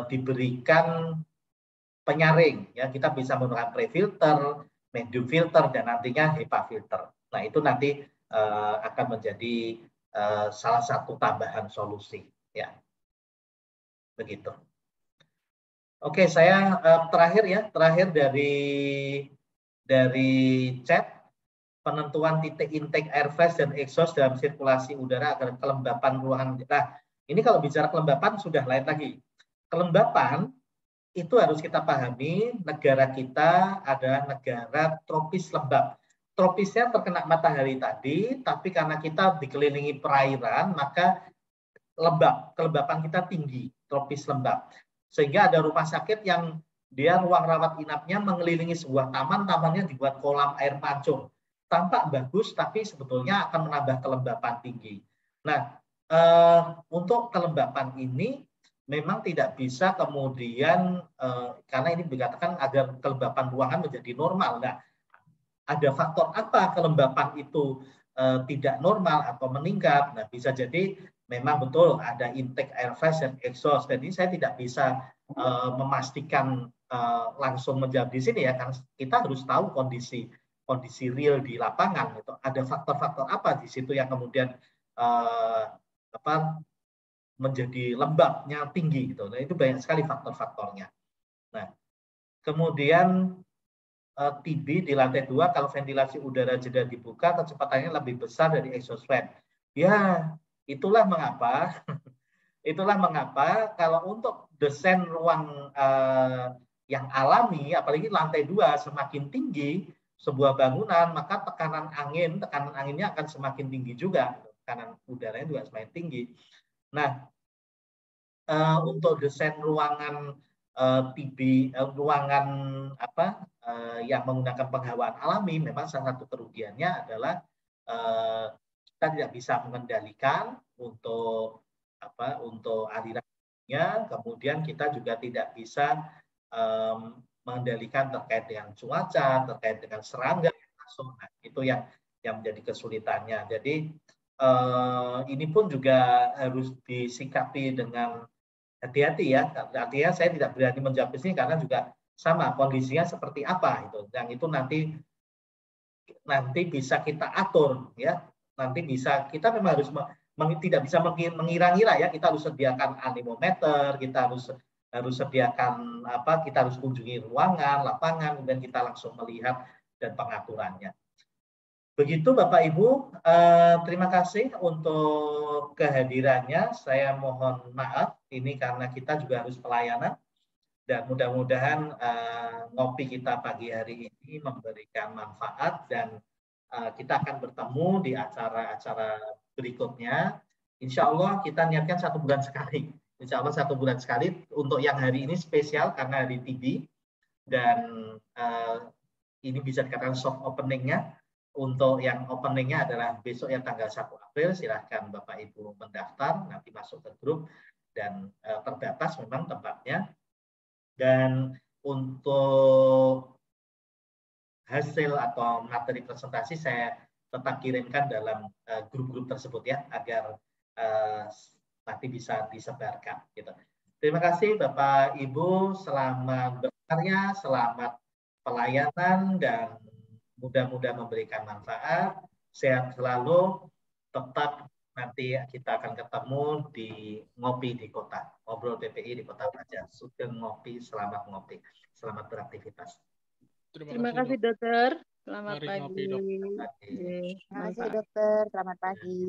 diberikan penyaring, ya. Kita bisa menggunakan pre-filter, medium filter, dan nantinya HEPA filter. Nah, itu nanti akan menjadi salah satu tambahan solusi, ya. Begitu. Oke, saya terakhir dari chat, penentuan titik intake airflow dan exhaust dalam sirkulasi udara agar kelembapan ruangan. Nah, ini kalau bicara kelembapan sudah lain lagi. Kelembapan itu harus kita pahami, negara kita adalah negara tropis lembab. Tropisnya terkena matahari tadi, tapi karena kita dikelilingi perairan, maka kelembapan kita tinggi, tropis lembab. Sehingga ada rumah sakit yang dia ruang rawat inapnya mengelilingi sebuah taman, tamannya dibuat kolam air mancur. Tampak bagus, tapi sebetulnya akan menambah kelembapan tinggi. Nah, untuk kelembapan ini memang tidak bisa kemudian, karena ini dikatakan agar kelembapan ruangan menjadi normal. Nah, ada faktor apa kelembapan itu tidak normal atau meningkat? Nah, bisa jadi memang betul ada intake airflow dan exhaust. Jadi saya tidak bisa memastikan langsung menjawab di sini, ya, karena kita harus tahu kondisi real di lapangan. Itu ada faktor-faktor apa di situ yang kemudian menjadi lembabnya tinggi gitu. Nah, itu banyak sekali faktor-faktornya. Nah, kemudian TB di lantai 2 kalau ventilasi udara jeda dibuka, kecepatannya lebih besar dari exhaust fan. Ya, Itulah mengapa kalau untuk desain ruang yang alami, apalagi lantai 2 semakin tinggi sebuah bangunan, maka tekanan anginnya akan semakin tinggi juga, tekanan udaranya juga semakin tinggi. Nah, untuk desain ruangan ruangan yang menggunakan penghawaan alami, memang salah satu kerugiannya adalah kita tidak bisa mengendalikan untuk alirannya, kemudian kita juga tidak bisa mengendalikan terkait dengan cuaca, terkait dengan serangga yang masuk. Nah, itu yang menjadi kesulitannya. Jadi ini pun juga harus disikapi dengan hati-hati ya. Artinya saya tidak berani menjawab di sini karena juga sama kondisinya seperti apa itu. Yang itu nanti bisa kita atur ya. Nanti bisa kita memang harus tidak bisa mengira-ngira ya. Kita harus sediakan anemometer, kita harus sediakan kita harus kunjungi ruangan, lapangan, kemudian kita langsung melihat dan pengaturannya. Begitu Bapak Ibu, terima kasih untuk kehadirannya. Saya mohon maaf ini karena kita juga harus pelayanan dan mudah-mudahan ngopi kita pagi hari ini memberikan manfaat dan kita akan bertemu di acara-acara berikutnya. Insya Allah kita niatkan 1 bulan sekali. Insya Allah 1 bulan sekali. Untuk yang hari ini spesial karena hari TB dan ini bisa dikatakan soft openingnya. Untuk yang openingnya adalah besok ya tanggal 1 April. Silahkan Bapak Ibu mendaftar, nanti masuk ke grup dan terbatas memang tempatnya. Dan untuk hasil atau materi presentasi saya tetap kirimkan dalam grup-grup tersebut ya agar nanti bisa disebarkan gitu. Terima kasih Bapak Ibu, selamat berkarya, selamat pelayanan dan mudah-mudahan memberikan manfaat. Sehat selalu, tetap nanti kita akan ketemu di ngopi di kota, ngobrol PPI di Kota Praja. Sugeng ngopi, selamat ngopi, selamat beraktivitas. Terima kasih dokter. Selamat Mari pagi. ngopi, Dok. Terima kasih dokter. Selamat pagi.